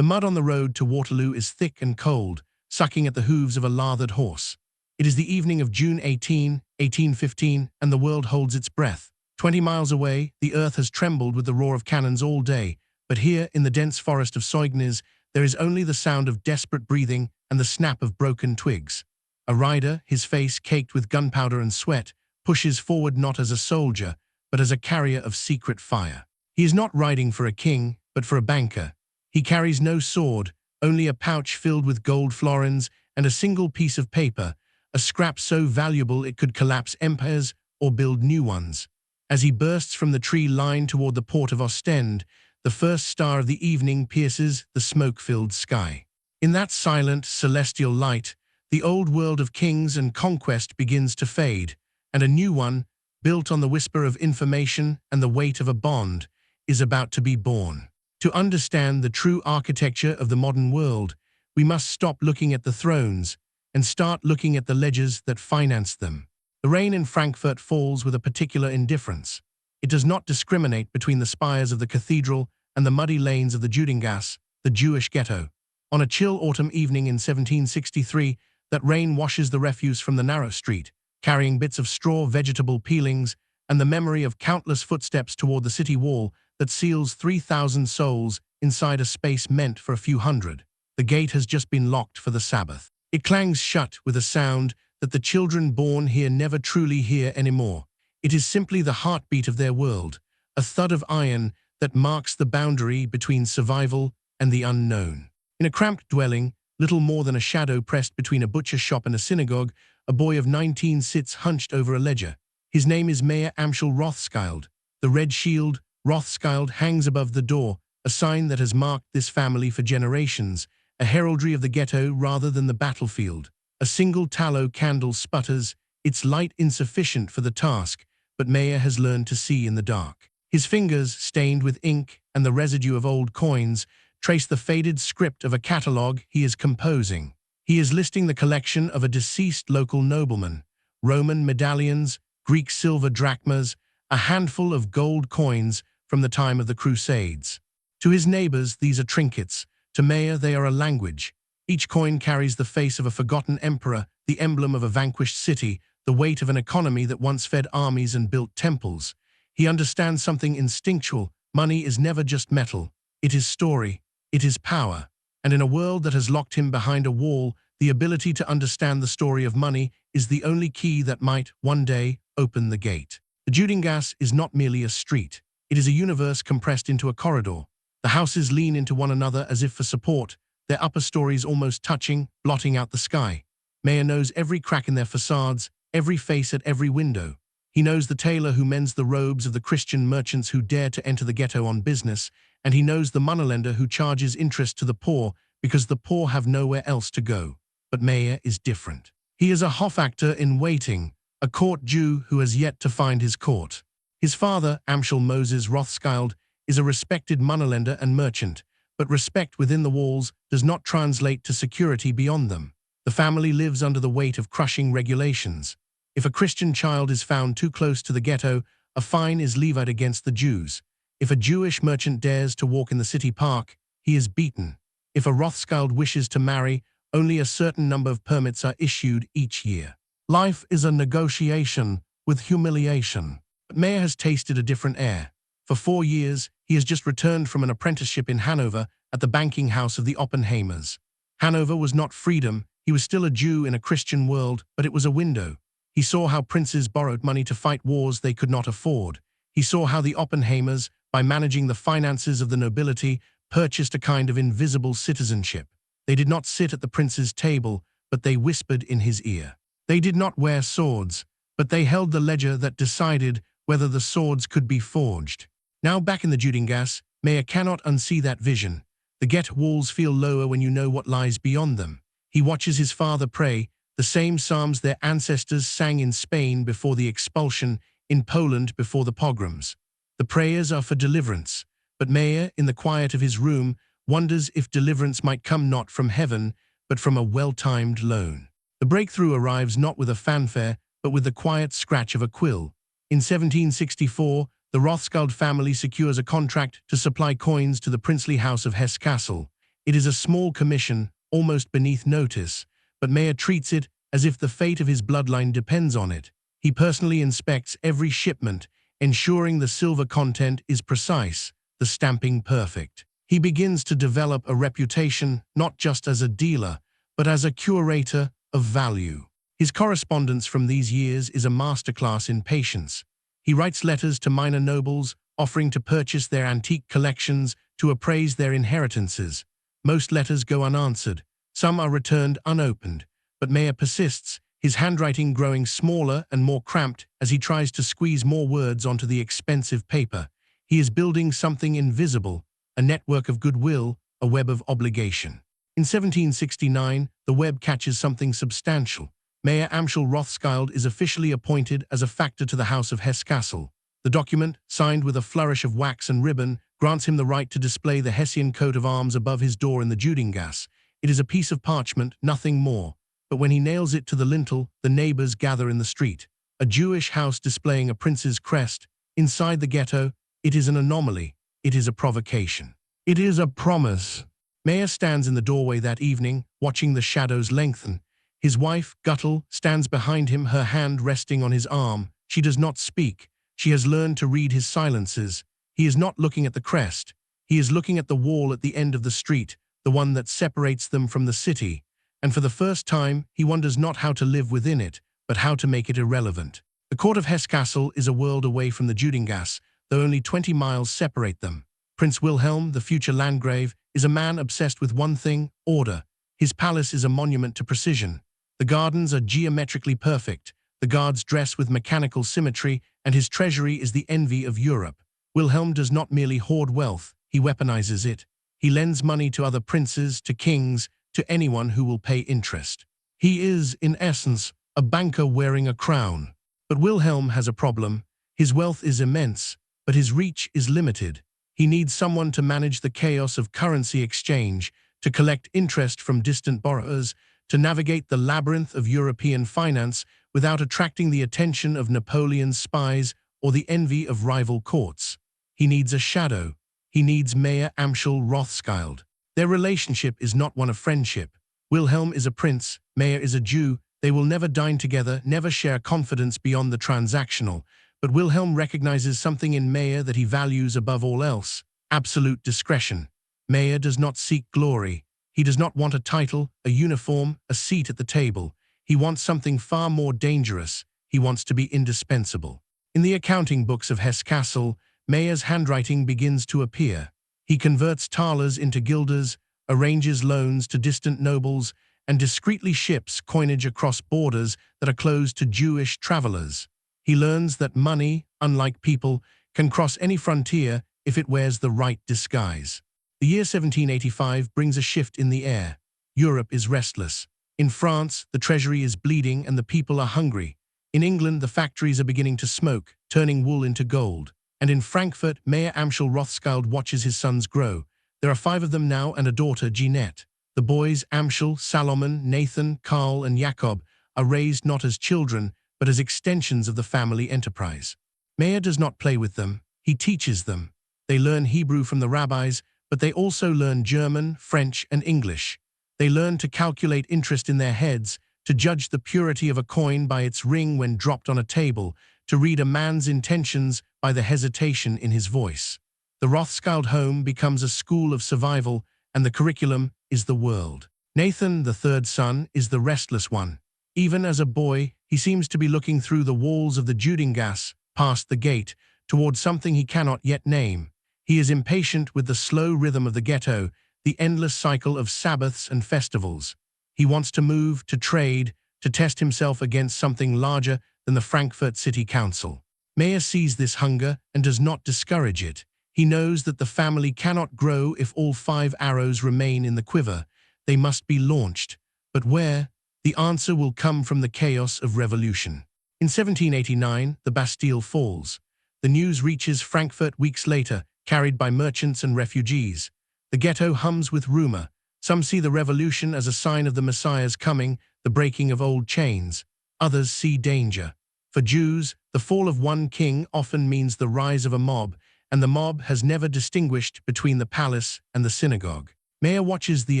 The mud on the road to Waterloo is thick and cold, sucking at the hooves of a lathered horse. It is the evening of June 18, 1815, and the world holds its breath. 20 miles away, the earth has trembled with the roar of cannons all day, but here, in the dense forest of Soignies, there is only the sound of desperate breathing and the snap of broken twigs. A rider, his face caked with gunpowder and sweat, pushes forward not as a soldier, but as a carrier of secret fire. He is not riding for a king, but for a banker. He carries no sword, only a pouch filled with gold florins and a single piece of paper, a scrap so valuable it could collapse empires or build new ones. As he bursts from the tree line toward the port of Ostend, the first star of the evening pierces the smoke-filled sky. In that silent, celestial light, the old world of kings and conquest begins to fade, and a new one, built on the whisper of information and the weight of a bond, is about to be born. To understand the true architecture of the modern world, we must stop looking at the thrones and start looking at the ledgers that finance them. The rain in Frankfurt falls with a particular indifference. It does not discriminate between the spires of the cathedral and the muddy lanes of the Judengasse, the Jewish ghetto. On a chill autumn evening in 1763, that rain washes the refuse from the narrow street, carrying bits of straw, vegetable peelings, and the memory of countless footsteps toward the city wall that seals 3,000 souls inside a space meant for a few hundred. The gate has just been locked for the Sabbath. It clangs shut with a sound that the children born here never truly hear anymore. It is simply the heartbeat of their world, a thud of iron that marks the boundary between survival and the unknown. In a cramped dwelling, little more than a shadow pressed between a butcher shop and a synagogue, a boy of 19 sits hunched over a ledger. His name is Mayer Amschel Rothschild. The red shield, Rothschild, hangs above the door, a sign that has marked this family for generations, a heraldry of the ghetto rather than the battlefield. A single tallow candle sputters, its light insufficient for the task, but Mayer has learned to see in the dark. His fingers, stained with ink and the residue of old coins, trace the faded script of a catalogue he is composing. He is listing the collection of a deceased local nobleman: Roman medallions, Greek silver drachmas, a handful of gold coins from the time of the Crusades. To his neighbors, these are trinkets. To Mayer, they are a language. Each coin carries the face of a forgotten emperor, the emblem of a vanquished city, the weight of an economy that once fed armies and built temples. He understands something instinctual. Money is never just metal. It is story. It is power. And in a world that has locked him behind a wall, the ability to understand the story of money is the only key that might, one day, open the gate. The Judengasse is not merely a street. It is a universe compressed into a corridor. The houses lean into one another as if for support, their upper stories almost touching, blotting out the sky. Mayer knows every crack in their facades, every face at every window. He knows the tailor who mends the robes of the Christian merchants who dare to enter the ghetto on business, and he knows the moneylender who charges interest to the poor because the poor have nowhere else to go. But Mayer is different. He is a Hofactor in waiting, a court Jew who has yet to find his court. His father, Amschel Moses Rothschild, is a respected moneylender and merchant, but respect within the walls does not translate to security beyond them. The family lives under the weight of crushing regulations. If a Christian child is found too close to the ghetto, a fine is levied against the Jews. If a Jewish merchant dares to walk in the city park, he is beaten. If a Rothschild wishes to marry, only a certain number of permits are issued each year. Life is a negotiation with humiliation. But Mayer has tasted a different air. For 4 years, he has just returned from an apprenticeship in Hanover at the banking house of the Oppenheimers. Hanover was not freedom. He was still a Jew in a Christian world, but it was a window. He saw how princes borrowed money to fight wars they could not afford. He saw how the Oppenheimers, by managing the finances of the nobility, purchased a kind of invisible citizenship. They did not sit at the prince's table, but they whispered in his ear. They did not wear swords, but they held the ledger that decided whether the swords could be forged. Now back in the Judengasse, Mayer cannot unsee that vision. The ghetto walls feel lower when you know what lies beyond them. He watches his father pray, the same psalms their ancestors sang in Spain before the expulsion, in Poland before the pogroms. The prayers are for deliverance, but Mayer, in the quiet of his room, wonders if deliverance might come not from heaven, but from a well-timed loan. The breakthrough arrives not with a fanfare, but with the quiet scratch of a quill. In 1764, the Rothschild family secures a contract to supply coins to the princely house of Hesse-Kassel. It is a small commission, almost beneath notice, but Mayer treats it as if the fate of his bloodline depends on it. He personally inspects every shipment, ensuring the silver content is precise, the stamping perfect. He begins to develop a reputation not just as a dealer, but as a curator of value. His correspondence from these years is a masterclass in patience. He writes letters to minor nobles, offering to purchase their antique collections, to appraise their inheritances. Most letters go unanswered. Some are returned unopened. But Mayer persists, his handwriting growing smaller and more cramped as he tries to squeeze more words onto the expensive paper. He is building something invisible, a network of goodwill, a web of obligation. In 1769, the web catches something substantial. Mayer Amschel Rothschild is officially appointed as a factor to the House of Hesse-Kassel. The document, signed with a flourish of wax and ribbon, grants him the right to display the Hessian coat of arms above his door in the Judengasse. It is a piece of parchment, nothing more. But when he nails it to the lintel, the neighbors gather in the street. A Jewish house displaying a prince's crest. Inside the ghetto, it is an anomaly. It is a provocation. It is a promise. Mayer stands in the doorway that evening, watching the shadows lengthen. His wife, Guttel, stands behind him, her hand resting on his arm. She does not speak. She has learned to read his silences. He is not looking at the crest. He is looking at the wall at the end of the street, the one that separates them from the city. And for the first time, he wonders not how to live within it, but how to make it irrelevant. The court of Hesse-Kassel is a world away from the Judengasse, though only 20 miles separate them. Prince Wilhelm, the future Landgrave, is a man obsessed with one thing: order. His palace is a monument to precision. The gardens are geometrically perfect, the guards dress with mechanical symmetry, and his treasury is the envy of Europe. Wilhelm does not merely hoard wealth, he weaponizes it. He lends money to other princes, to kings, to anyone who will pay interest. He is, in essence, a banker wearing a crown. But Wilhelm has a problem. His wealth is immense, but his reach is limited. He needs someone to manage the chaos of currency exchange, to collect interest from distant borrowers, to navigate the labyrinth of European finance without attracting the attention of Napoleon's spies or the envy of rival courts. He needs a shadow. He needs Mayer Amschel Rothschild. Their relationship is not one of friendship. Wilhelm is a prince, Mayer is a Jew. They will never dine together, never share confidence beyond the transactional. But Wilhelm recognizes something in Mayer that he values above all else: absolute discretion. Mayer does not seek glory. He does not want a title, a uniform, a seat at the table. He wants something far more dangerous. He wants to be indispensable. In the accounting books of Hesse-Kassel, Mayer's handwriting begins to appear. He converts thalers into guilders, arranges loans to distant nobles, and discreetly ships coinage across borders that are closed to Jewish travelers. He learns that money, unlike people, can cross any frontier if it wears the right disguise. The year 1785 brings a shift in the air. Europe is restless. In France, the treasury is bleeding and the people are hungry. In England, the factories are beginning to smoke, turning wool into gold. And in Frankfurt, Mayer Amschel Rothschild watches his sons grow. There are 5 of them now and a daughter, Jeanette. The boys, Amschel, Salomon, Nathan, Karl, and Jakob, are raised not as children, but as extensions of the family enterprise. Mayer does not play with them. He teaches them. They learn Hebrew from the rabbis, but they also learn German, French, and English. They learn to calculate interest in their heads, to judge the purity of a coin by its ring when dropped on a table, to read a man's intentions by the hesitation in his voice. The Rothschild home becomes a school of survival, and the curriculum is the world. Nathan, the third son, is the restless one. Even as a boy, he seems to be looking through the walls of the Judengasse, past the gate, toward something he cannot yet name. He is impatient with the slow rhythm of the ghetto, the endless cycle of Sabbaths and festivals. He wants to move, to trade, to test himself against something larger than the Frankfurt City Council. Mayer sees this hunger and does not discourage it. He knows that the family cannot grow if all 5 arrows remain in the quiver. They must be launched. But where? The answer will come from the chaos of revolution. In 1789, the Bastille falls. The news reaches Frankfurt weeks later, carried by merchants and refugees. The ghetto hums with rumor. Some see the revolution as a sign of the Messiah's coming, the breaking of old chains. Others see danger. For Jews, the fall of one king often means the rise of a mob, and the mob has never distinguished between the palace and the synagogue. Mayer watches the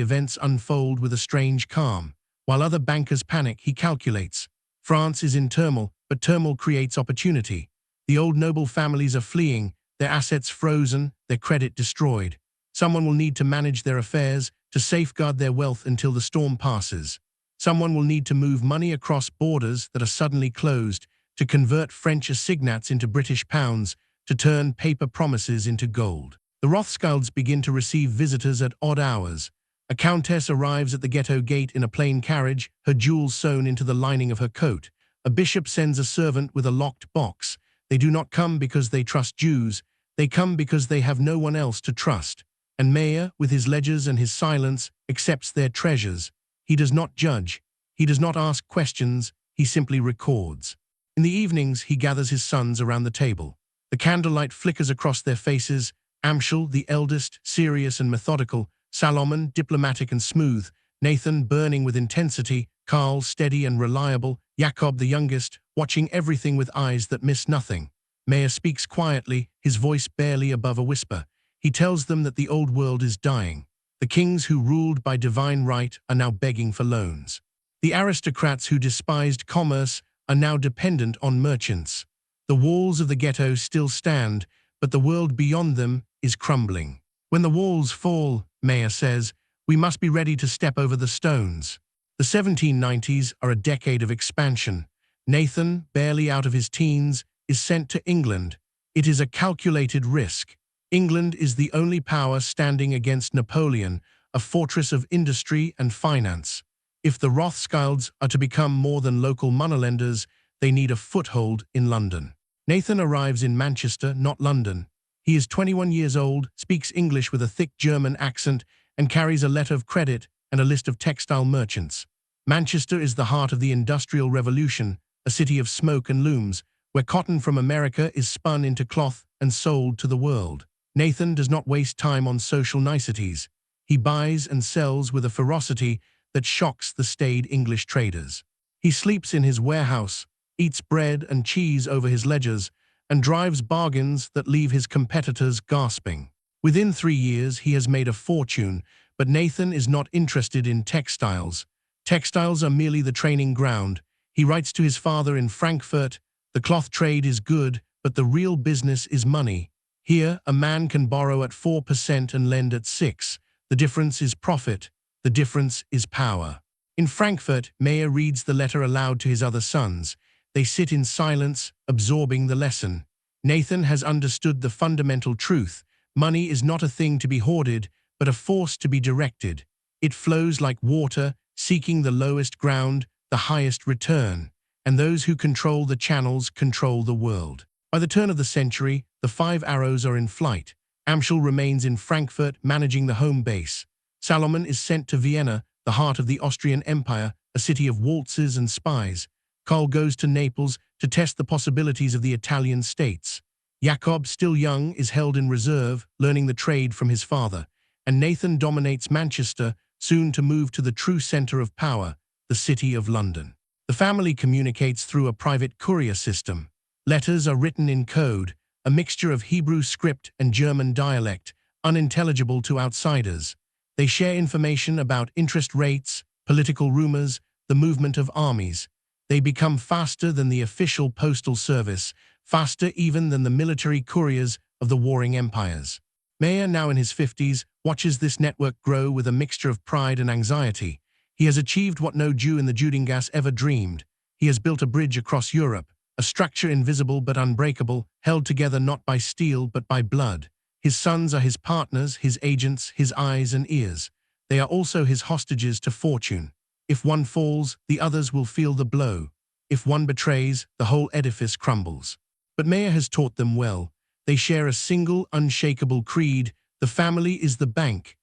events unfold with a strange calm. While other bankers panic, he calculates. France is in turmoil, but turmoil creates opportunity. The old noble families are fleeing, their assets frozen, their credit destroyed. Someone will need to manage their affairs, to safeguard their wealth until the storm passes. Someone will need to move money across borders that are suddenly closed, to convert French assignats into British pounds, to turn paper promises into gold. The Rothschilds begin to receive visitors at odd hours. A countess arrives at the ghetto gate in a plain carriage, her jewels sewn into the lining of her coat. A bishop sends a servant with a locked box. They do not come because they trust Jews, they come because they have no one else to trust. And Mayer, with his ledgers and his silence, accepts their treasures. He does not judge, he does not ask questions, he simply records. In the evenings, he gathers his sons around the table. The candlelight flickers across their faces. Amschel, the eldest, serious and methodical, Salomon, diplomatic and smooth, Nathan, burning with intensity, Karl, steady and reliable, Jakob, the youngest, watching everything with eyes that miss nothing. Mayer speaks quietly, his voice barely above a whisper. He tells them that the old world is dying. The kings who ruled by divine right are now begging for loans. The aristocrats who despised commerce are now dependent on merchants. The walls of the ghetto still stand, but the world beyond them is crumbling. When the walls fall, Mayer says, we must be ready to step over the stones. The 1790s are a decade of expansion. Nathan, barely out of his teens, is sent to England. It is a calculated risk. England is the only power standing against Napoleon, a fortress of industry and finance. If the Rothschilds are to become more than local moneylenders, they need a foothold in London. Nathan arrives in Manchester, not London. He is 21 years old, speaks English with a thick German accent, and carries a letter of credit and a list of textile merchants. Manchester is the heart of the Industrial Revolution, a city of smoke and looms, where cotton from America is spun into cloth and sold to the world. Nathan does not waste time on social niceties. He buys and sells with a ferocity that shocks the staid English traders. He sleeps in his warehouse, eats bread and cheese over his ledgers, and drives bargains that leave his competitors gasping. Within 3 years, he has made a fortune, but Nathan is not interested in textiles. Textiles are merely the training ground. He writes to his father in Frankfurt, the cloth trade is good, but the real business is money. Here, a man can borrow at 4% and lend at 6%. The difference is profit. The difference is power. In Frankfurt, Mayer reads the letter aloud to his other sons. They sit in silence, absorbing the lesson. Nathan has understood the fundamental truth. Money is not a thing to be hoarded, but a force to be directed. It flows like water, seeking the lowest ground, the highest return. And those who control the channels control the world. By the turn of the century, the 5 arrows are in flight. Amschel remains in Frankfurt, managing the home base. Salomon is sent to Vienna, the heart of the Austrian Empire, a city of waltzes and spies. Karl goes to Naples to test the possibilities of the Italian states. Jakob, still young, is held in reserve, learning the trade from his father. And Nathan dominates Manchester, soon to move to the true center of power, the city of London. The family communicates through a private courier system. Letters are written in code, a mixture of Hebrew script and German dialect, unintelligible to outsiders. They share information about interest rates, political rumors, the movement of armies. They become faster than the official postal service, faster even than the military couriers of the warring empires. Mayer, now in his 50s, watches this network grow with a mixture of pride and anxiety. He has achieved what no Jew in the Judengasse ever dreamed. He has built a bridge across Europe, a structure invisible but unbreakable, held together not by steel but by blood. His sons are his partners, his agents, his eyes and ears. They are also his hostages to fortune. If one falls, the others will feel the blow. If one betrays, the whole edifice crumbles. But Mayer has taught them well. They share a single, unshakable creed. The family is the bank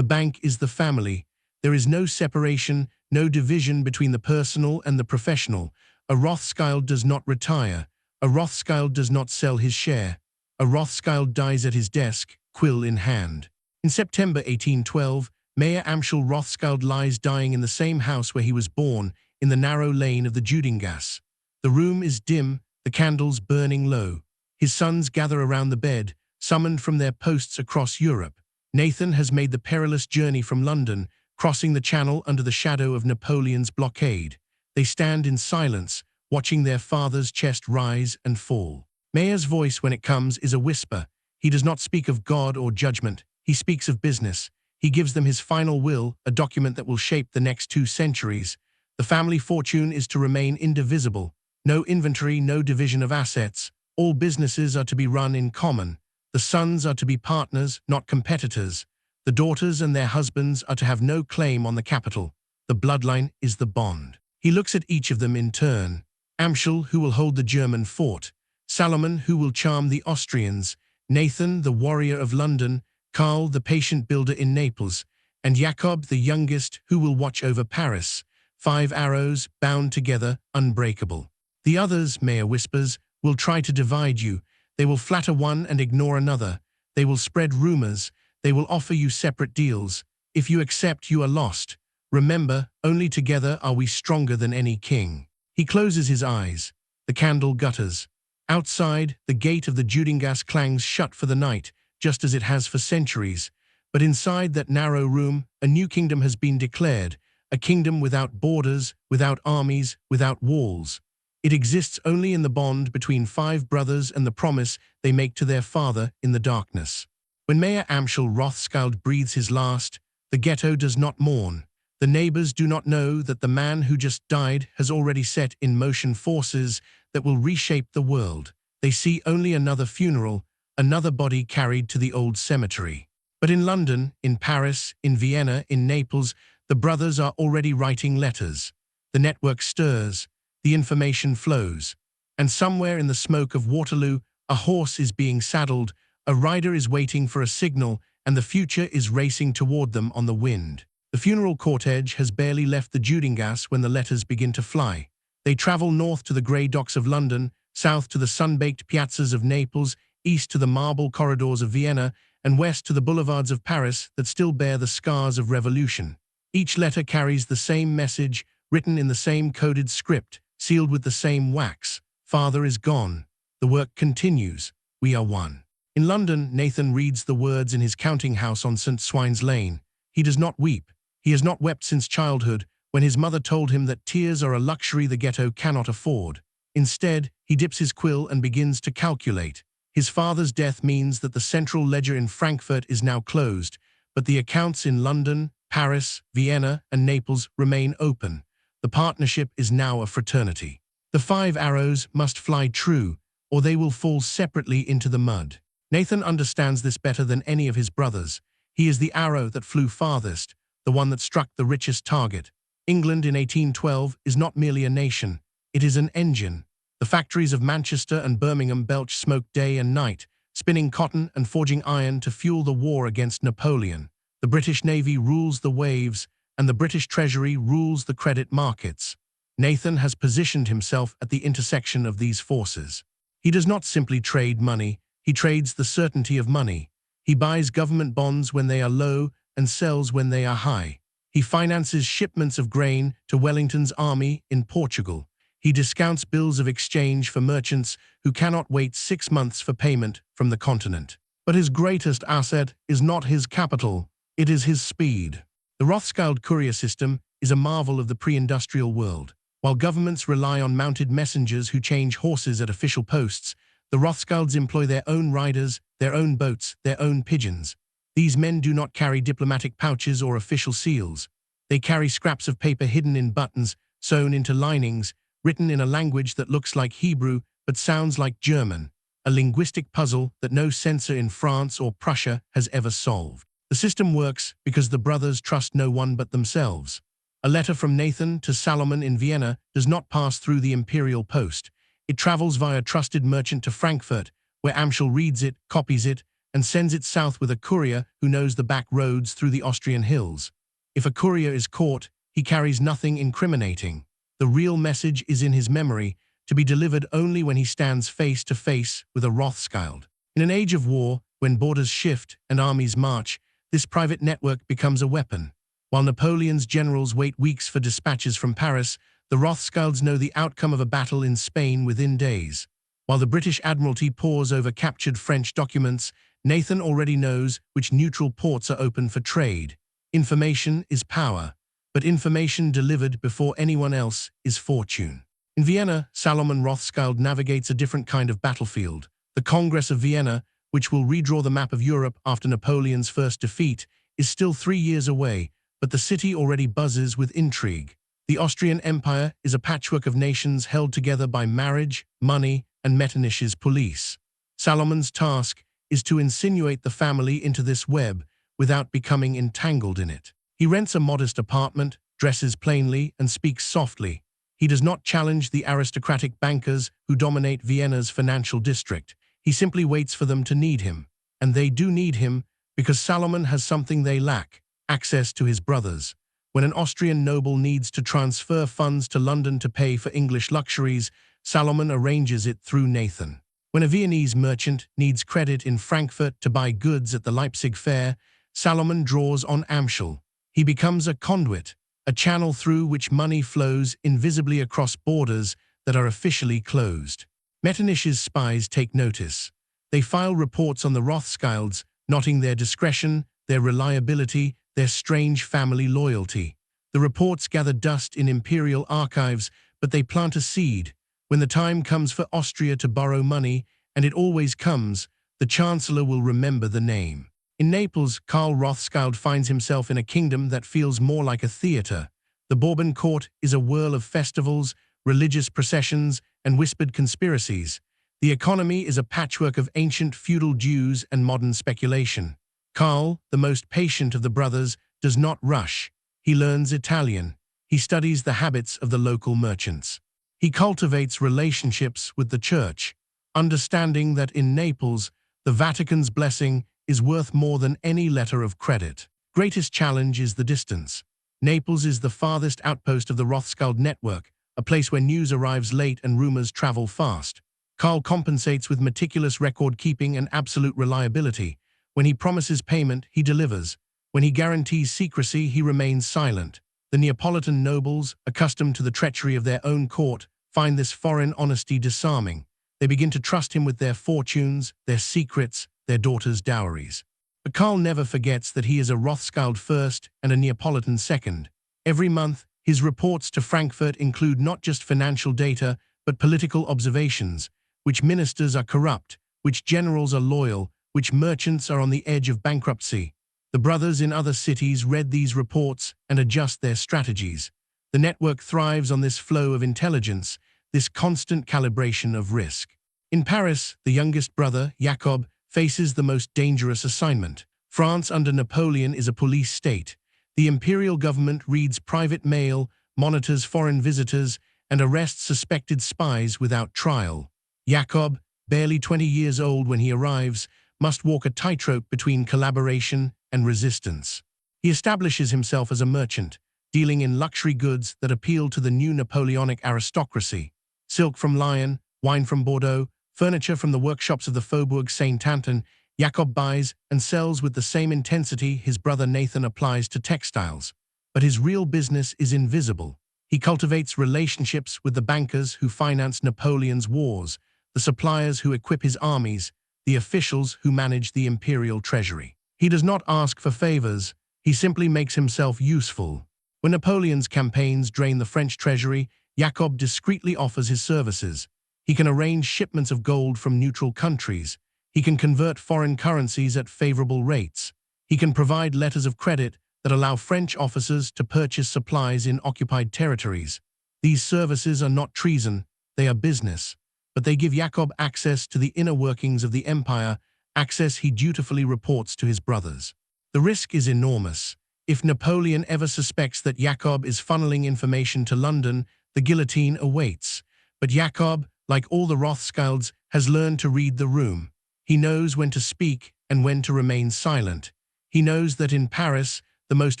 is the family. There is no separation, no division between the personal and the professional. A Rothschild does not retire. A Rothschild does not sell his share. A Rothschild dies at his desk, quill in hand. In September 1812, Mayer Amschel Rothschild lies dying in the same house where he was born, in the narrow lane of the Judengasse. The room is dim, the candles burning low. His sons gather around the bed, summoned from their posts across Europe. Nathan has made the perilous journey from London, crossing the Channel under the shadow of Napoleon's blockade. They stand in silence, watching their father's chest rise and fall. Mayer's voice, when it comes, is a whisper. He does not speak of God or judgment. He speaks of business. He gives them his final will, a document that will shape the next 2 centuries. The family fortune is to remain indivisible. No inventory, no division of assets. All businesses are to be run in common. The sons are to be partners, not competitors. The daughters and their husbands are to have no claim on the capital. The bloodline is the bond. He looks at each of them in turn. Amschel, who will hold the German fort. Salomon, who will charm the Austrians. Nathan, the warrior of London. Karl, the patient builder in Naples. And Jacob, the youngest, who will watch over Paris. 5 arrows, bound together, unbreakable. The others, Mayer whispers, will try to divide you. They will flatter one and ignore another. They will spread rumors. They will offer you separate deals. If you accept, you are lost. Remember, only together are we stronger than any king. He closes his eyes. The candle gutters. Outside, the gate of the Judengasse clangs shut for the night, just as it has for centuries. But inside that narrow room, a new kingdom has been declared, a kingdom without borders, without armies, without walls. It exists only in the bond between 5 brothers and the promise they make to their father in the darkness. When Mayer Amschel Rothschild breathes his last, the ghetto does not mourn. The neighbors do not know that the man who just died has already set in motion forces that will reshape the world. They see only another funeral, another body carried to the old cemetery. But in London, in Paris, in Vienna, in Naples, the brothers are already writing letters. The network stirs, the information flows. And somewhere in the smoke of Waterloo, a horse is being saddled, a rider is waiting for a signal, and the future is racing toward them on the wind. The funeral cortege has barely left the Judengasse when the letters begin to fly. They travel north to the grey docks of London, south to the sun-baked piazzas of Naples, east to the marble corridors of Vienna, and west to the boulevards of Paris that still bear the scars of revolution. Each letter carries the same message, written in the same coded script, sealed with the same wax. Father is gone. The work continues. We are one. In London, Nathan reads the words in his counting house on St. Swine's Lane. He does not weep. He has not wept since childhood, when his mother told him that tears are a luxury the ghetto cannot afford. Instead, he dips his quill and begins to calculate. His father's death means that the central ledger in Frankfurt is now closed, but the accounts in London, Paris, Vienna, and Naples remain open. The partnership is now a fraternity. The 5 arrows must fly true, or they will fall separately into the mud. Nathan understands this better than any of his brothers. He is the arrow that flew farthest, the one that struck the richest target. England in 1812 is not merely a nation, it is an engine. The factories of Manchester and Birmingham belch smoke day and night, spinning cotton and forging iron to fuel the war against Napoleon. The British Navy rules the waves, and the British Treasury rules the credit markets. Nathan has positioned himself at the intersection of these forces. He does not simply trade money, he trades the certainty of money. He buys government bonds when they are low and sells when they are high. He finances shipments of grain to Wellington's army in Portugal. He discounts bills of exchange for merchants who cannot wait 6 months for payment from the continent. But his greatest asset is not his capital, it is his speed. The Rothschild courier system is a marvel of the pre-industrial world. While governments rely on mounted messengers who change horses at official posts, the Rothschilds employ their own riders, their own boats, their own pigeons. These men do not carry diplomatic pouches or official seals. They carry scraps of paper hidden in buttons, sewn into linings, written in a language that looks like Hebrew but sounds like German, a linguistic puzzle that no censor in France or Prussia has ever solved. The system works because the brothers trust no one but themselves. A letter from Nathan to Salomon in Vienna does not pass through the imperial post. It travels via a trusted merchant to Frankfurt, where Amschel reads it, copies it, and sends it south with a courier who knows the back roads through the Austrian hills. If a courier is caught, he carries nothing incriminating. The real message is in his memory, to be delivered only when he stands face to face with a Rothschild. In an age of war, when borders shift and armies march, this private network becomes a weapon. While Napoleon's generals wait weeks for dispatches from Paris, the Rothschilds know the outcome of a battle in Spain within days. While the British Admiralty pores over captured French documents, Nathan already knows which neutral ports are open for trade. Information is power, but information delivered before anyone else is fortune. In Vienna, Salomon Rothschild navigates a different kind of battlefield. The Congress of Vienna, which will redraw the map of Europe after Napoleon's first defeat, is still 3 years away, but the city already buzzes with intrigue. The Austrian Empire is a patchwork of nations held together by marriage, money, and Metternich's police. Salomon's task is to insinuate the family into this web without becoming entangled in it. He rents a modest apartment, dresses plainly, and speaks softly. He does not challenge the aristocratic bankers who dominate Vienna's financial district. He simply waits for them to need him. And they do need him because Salomon has something they lack: access to his brothers. When an Austrian noble needs to transfer funds to London to pay for English luxuries, Salomon arranges it through Nathan. When a Viennese merchant needs credit in Frankfurt to buy goods at the Leipzig fair, Salomon draws on Amschel. He becomes a conduit, a channel through which money flows invisibly across borders that are officially closed. Metternich's spies take notice. They file reports on the Rothschilds, noting their discretion, their reliability, their strange family loyalty. The reports gather dust in imperial archives, but they plant a seed. When the time comes for Austria to borrow money, and it always comes, the Chancellor will remember the name. In Naples, Karl Rothschild finds himself in a kingdom that feels more like a theater. The Bourbon court is a whirl of festivals, religious processions, and whispered conspiracies. The economy is a patchwork of ancient feudal dues and modern speculation. Karl, the most patient of the brothers, does not rush. He learns Italian. He studies the habits of the local merchants. He cultivates relationships with the church, understanding that in Naples, the Vatican's blessing is worth more than any letter of credit. Greatest challenge is the distance. Naples is the farthest outpost of the Rothschild network, a place where news arrives late and rumors travel fast. Karl compensates with meticulous record-keeping and absolute reliability. When he promises payment, he delivers. When he guarantees secrecy, he remains silent. The Neapolitan nobles, accustomed to the treachery of their own court, find this foreign honesty disarming. They begin to trust him with their fortunes, their secrets, their daughters' dowries. But Karl never forgets that he is a Rothschild first and a Neapolitan second. Every month, his reports to Frankfurt include not just financial data, but political observations: which ministers are corrupt, which generals are loyal, which merchants are on the edge of bankruptcy. The brothers in other cities read these reports and adjust their strategies. The network thrives on this flow of intelligence, this constant calibration of risk. In Paris, the youngest brother, Jacob, faces the most dangerous assignment. France under Napoleon is a police state. The imperial government reads private mail, monitors foreign visitors, and arrests suspected spies without trial. Jacob, barely 20 years old when he arrives, must walk a tightrope between collaboration and resistance. He establishes himself as a merchant, dealing in luxury goods that appeal to the new Napoleonic aristocracy. Silk from Lyon, wine from Bordeaux, furniture from the workshops of the Faubourg Saint-Antoine, Jacob buys and sells with the same intensity his brother Nathan applies to textiles. But his real business is invisible. He cultivates relationships with the bankers who finance Napoleon's wars, the suppliers who equip his armies, the officials who manage the imperial treasury. He does not ask for favors, he simply makes himself useful. When Napoleon's campaigns drain the French treasury, Jacob discreetly offers his services. He can arrange shipments of gold from neutral countries. He can convert foreign currencies at favorable rates. He can provide letters of credit that allow French officers to purchase supplies in occupied territories. These services are not treason, they are business. But they give Jacob access to the inner workings of the empire, access he dutifully reports to his brothers. The risk is enormous. If Napoleon ever suspects that Jacob is funneling information to London, the guillotine awaits. But Jacob, like all the Rothschilds, has learned to read the room. He knows when to speak and when to remain silent. He knows that in Paris, the most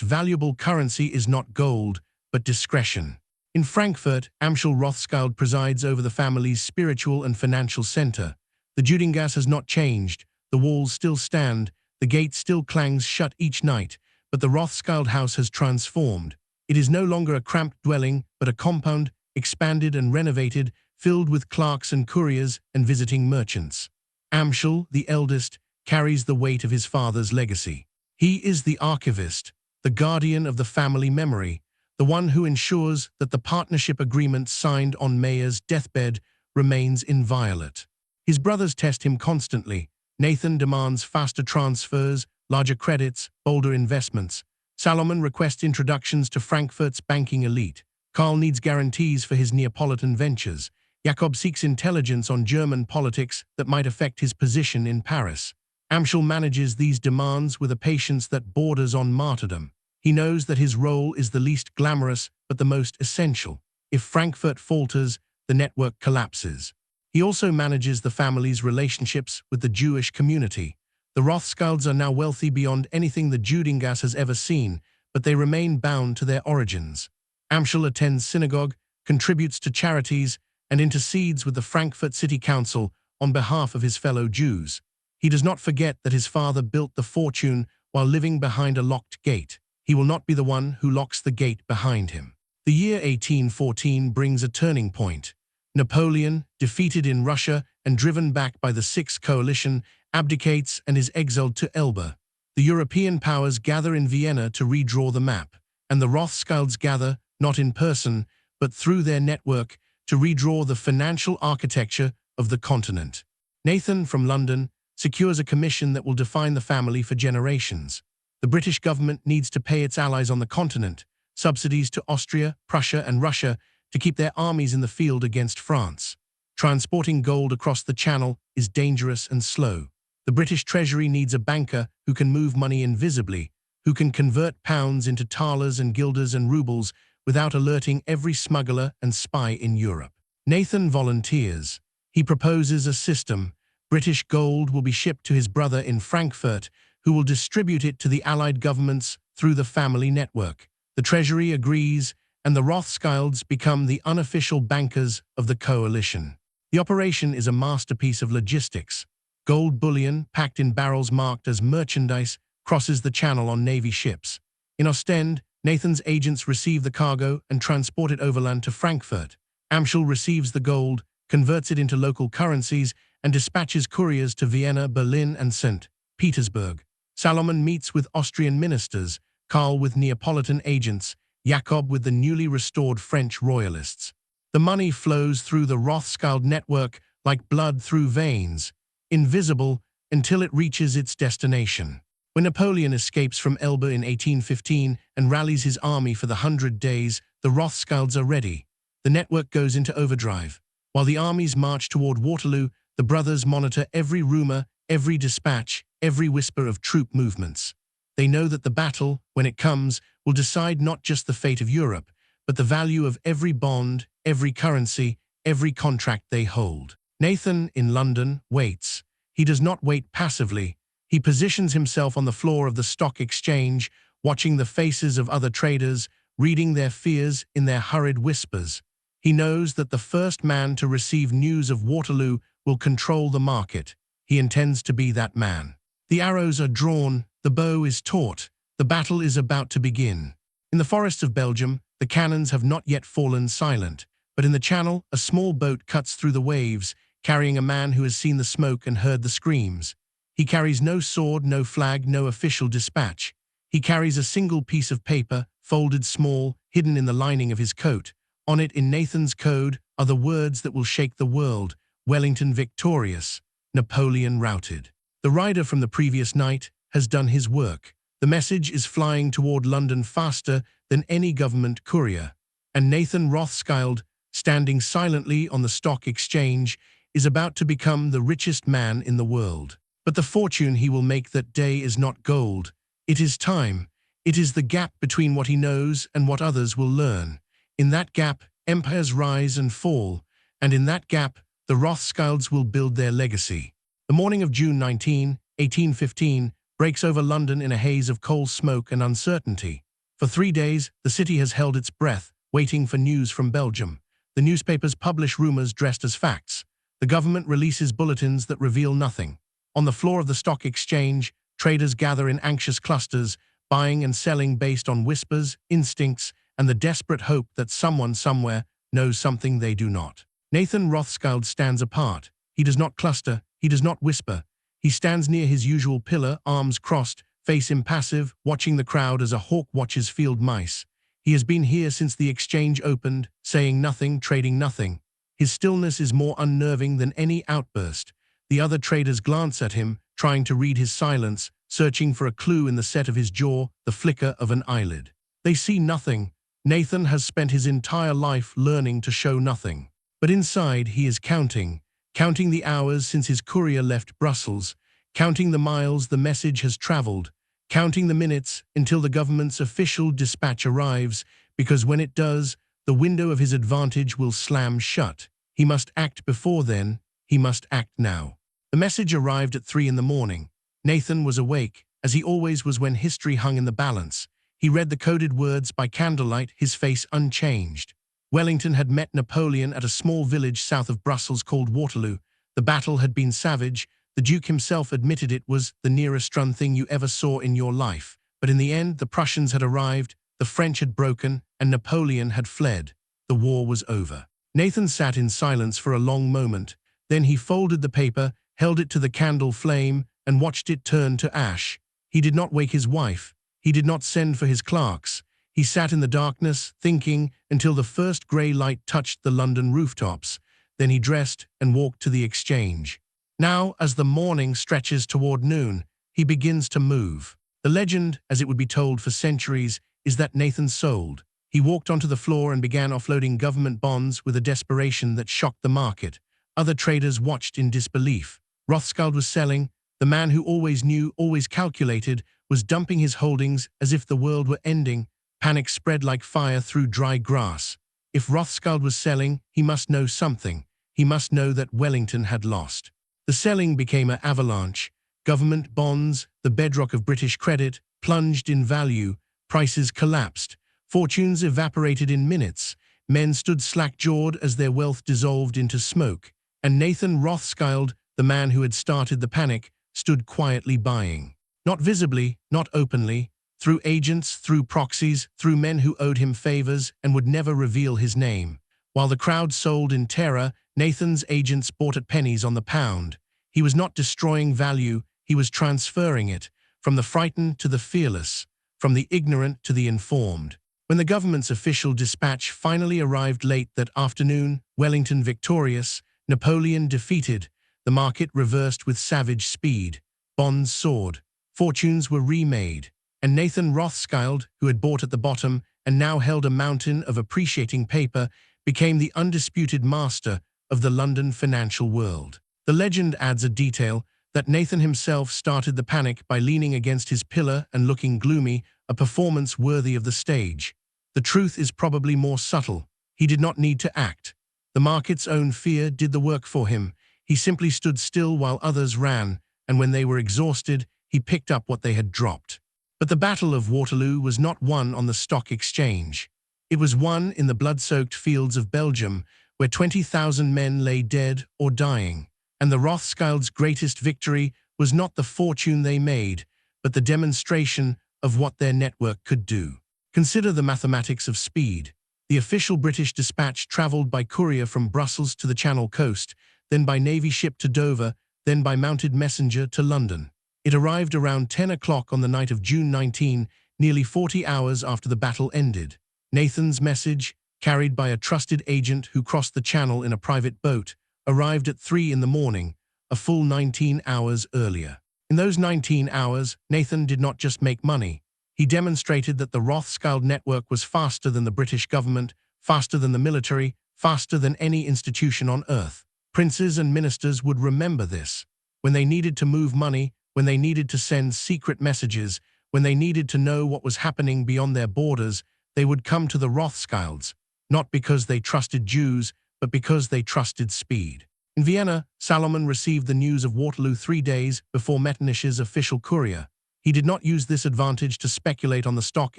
valuable currency is not gold, but discretion. In Frankfurt, Amschel Rothschild presides over the family's spiritual and financial center. The Judengasse has not changed, the walls still stand, the gate still clangs shut each night, but the Rothschild house has transformed. It is no longer a cramped dwelling, but a compound, expanded and renovated, filled with clerks and couriers and visiting merchants. Amschel, the eldest, carries the weight of his father's legacy. He is the archivist, the guardian of the family memory, the one who ensures that the partnership agreement signed on Mayer's deathbed remains inviolate. His brothers test him constantly. Nathan demands faster transfers, larger credits, bolder investments. Salomon requests introductions to Frankfurt's banking elite. Karl needs guarantees for his Neapolitan ventures. Jakob seeks intelligence on German politics that might affect his position in Paris. Amschel manages these demands with a patience that borders on martyrdom. He knows that his role is the least glamorous but the most essential. If Frankfurt falters, the network collapses. He also manages the family's relationships with the Jewish community. The Rothschilds are now wealthy beyond anything the Judengasse has ever seen, but they remain bound to their origins. Amschel attends synagogue, contributes to charities, and intercedes with the Frankfurt City Council on behalf of his fellow Jews. He does not forget that his father built the fortune while living behind a locked gate. He will not be the one who locks the gate behind him. The year 1814 brings a turning point. Napoleon, defeated in Russia and driven back by the Sixth Coalition, abdicates and is exiled to Elba. The European powers gather in Vienna to redraw the map, and the Rothschilds gather, not in person, but through their network, to redraw the financial architecture of the continent. Nathan, from London, secures a commission that will define the family for generations. The British government needs to pay its allies on the continent, subsidies to Austria, Prussia, and Russia to keep their armies in the field against France. Transporting gold across the Channel is dangerous and slow. The British Treasury needs a banker who can move money invisibly, who can convert pounds into thalers and guilders and rubles without alerting every smuggler and spy in Europe. Nathan volunteers. He proposes a system. British gold will be shipped to his brother in Frankfurt, who will distribute it to the Allied governments through the family network. The Treasury agrees, and the Rothschilds become the unofficial bankers of the coalition. The operation is a masterpiece of logistics. Gold bullion, packed in barrels marked as merchandise, crosses the Channel on Navy ships. In Ostend, Nathan's agents receive the cargo and transport it overland to Frankfurt. Amschel receives the gold, converts it into local currencies, and dispatches couriers to Vienna, Berlin, and St. Petersburg. Salomon meets with Austrian ministers, Karl with Neapolitan agents, Jakob with the newly restored French royalists. The money flows through the Rothschild network like blood through veins, invisible until it reaches its destination. When Napoleon escapes from Elba in 1815 and rallies his army for the 100 Days, the Rothschilds are ready. The network goes into overdrive. While the armies march toward Waterloo, the brothers monitor every rumor, every dispatch, every whisper of troop movements. They know that the battle, when it comes, will decide not just the fate of Europe, but the value of every bond, every currency, every contract they hold. Nathan, in London, waits. He does not wait passively. He positions himself on the floor of the stock exchange, watching the faces of other traders, reading their fears in their hurried whispers. He knows that the first man to receive news of Waterloo will control the market. He intends to be that man. The arrows are drawn, the bow is taut, the battle is about to begin. In the forests of Belgium, the cannons have not yet fallen silent, but in the Channel, a small boat cuts through the waves, carrying a man who has seen the smoke and heard the screams. He carries no sword, no flag, no official dispatch. He carries a single piece of paper, folded small, hidden in the lining of his coat. On it, in Nathan's code, are the words that will shake the world: Wellington victorious, Napoleon routed. The rider from the previous night has done his work. The message is flying toward London faster than any government courier. And Nathan Rothschild, standing silently on the stock exchange, is about to become the richest man in the world. But the fortune he will make that day is not gold. It is time. It is the gap between what he knows and what others will learn. In that gap, empires rise and fall, and in that gap, the Rothschilds will build their legacy. The morning of June 19, 1815, breaks over London in a haze of coal smoke and uncertainty. For 3 days, the city has held its breath, waiting for news from Belgium. The newspapers publish rumors dressed as facts. The government releases bulletins that reveal nothing. On the floor of the stock exchange, traders gather in anxious clusters, buying and selling based on whispers, instincts, and the desperate hope that someone somewhere knows something they do not. Nathan Rothschild stands apart. He does not cluster, he does not whisper. He stands near his usual pillar, arms crossed, face impassive, watching the crowd as a hawk watches field mice. He has been here since the exchange opened, saying nothing, trading nothing. His stillness is more unnerving than any outburst. The other traders glance at him, trying to read his silence, searching for a clue in the set of his jaw, the flicker of an eyelid. They see nothing. Nathan has spent his entire life learning to show nothing. But inside he is counting the hours since his courier left Brussels, counting the miles the message has traveled, counting the minutes until the government's official dispatch arrives, because when it does, the window of his advantage will slam shut. He must act before then. He must act now. The message arrived at 3 in the morning. Nathan was awake, as he always was when history hung in the balance. He read the coded words by candlelight, his face unchanged. Wellington had met Napoleon at a small village south of Brussels called Waterloo. The battle had been savage. The Duke himself admitted it was the nearest run thing you ever saw in your life. But in the end, the Prussians had arrived, the French had broken, and Napoleon had fled. The war was over. Nathan sat in silence for a long moment. Then he folded the paper, held it to the candle flame, and watched it turn to ash. He did not wake his wife. He did not send for his clerks. He sat in the darkness, thinking, until the first grey light touched the London rooftops. Then he dressed and walked to the exchange. Now, as the morning stretches toward noon, he begins to move. The legend, as it would be told for centuries, is that Nathan sold. He walked onto the floor and began offloading government bonds with a desperation that shocked the market. Other traders watched in disbelief. Rothschild was selling. The man who always knew, always calculated, was dumping his holdings as if the world were ending. Panic spread like fire through dry grass. If Rothschild was selling, he must know something. He must know that Wellington had lost. The selling became an avalanche. Government bonds, the bedrock of British credit, plunged in value. Prices collapsed. Fortunes evaporated in minutes. Men stood slack-jawed as their wealth dissolved into smoke. And Nathan Rothschild, the man who had started the panic, stood quietly buying. Not visibly, not openly. Through agents, through proxies, through men who owed him favors and would never reveal his name. While the crowd sold in terror, Nathan's agents bought at pennies on the pound. He was not destroying value, he was transferring it, from the frightened to the fearless, from the ignorant to the informed. When the government's official dispatch finally arrived late that afternoon, Wellington victorious, Napoleon defeated, the market reversed with savage speed. Bonds soared, fortunes were remade. And Nathan Rothschild, who had bought at the bottom and now held a mountain of appreciating paper, became the undisputed master of the London financial world. The legend adds a detail that Nathan himself started the panic by leaning against his pillar and looking gloomy, a performance worthy of the stage. The truth is probably more subtle. He did not need to act. The market's own fear did the work for him. He simply stood still while others ran, and when they were exhausted, he picked up what they had dropped. But the Battle of Waterloo was not won on the stock exchange. It was won in the blood-soaked fields of Belgium, where 20,000 men lay dead or dying. And the Rothschilds' greatest victory was not the fortune they made, but the demonstration of what their network could do. Consider the mathematics of speed. The official British dispatch traveled by courier from Brussels to the Channel coast, then by navy ship to Dover, then by mounted messenger to London. It arrived around 10 o'clock on the night of June 19, nearly 40 hours after the battle ended. Nathan's message, carried by a trusted agent who crossed the channel in a private boat, arrived at 3 in the morning, a full 19 hours earlier. In those 19 hours, Nathan did not just make money. He demonstrated that the Rothschild network was faster than the British government, faster than the military, faster than any institution on earth. Princes and ministers would remember this. When they needed to move money, when they needed to send secret messages, when they needed to know what was happening beyond their borders, they would come to the Rothschilds, not because they trusted Jews, but because they trusted speed. In Vienna, Salomon received the news of Waterloo 3 days before Metternich's official courier. He did not use this advantage to speculate on the stock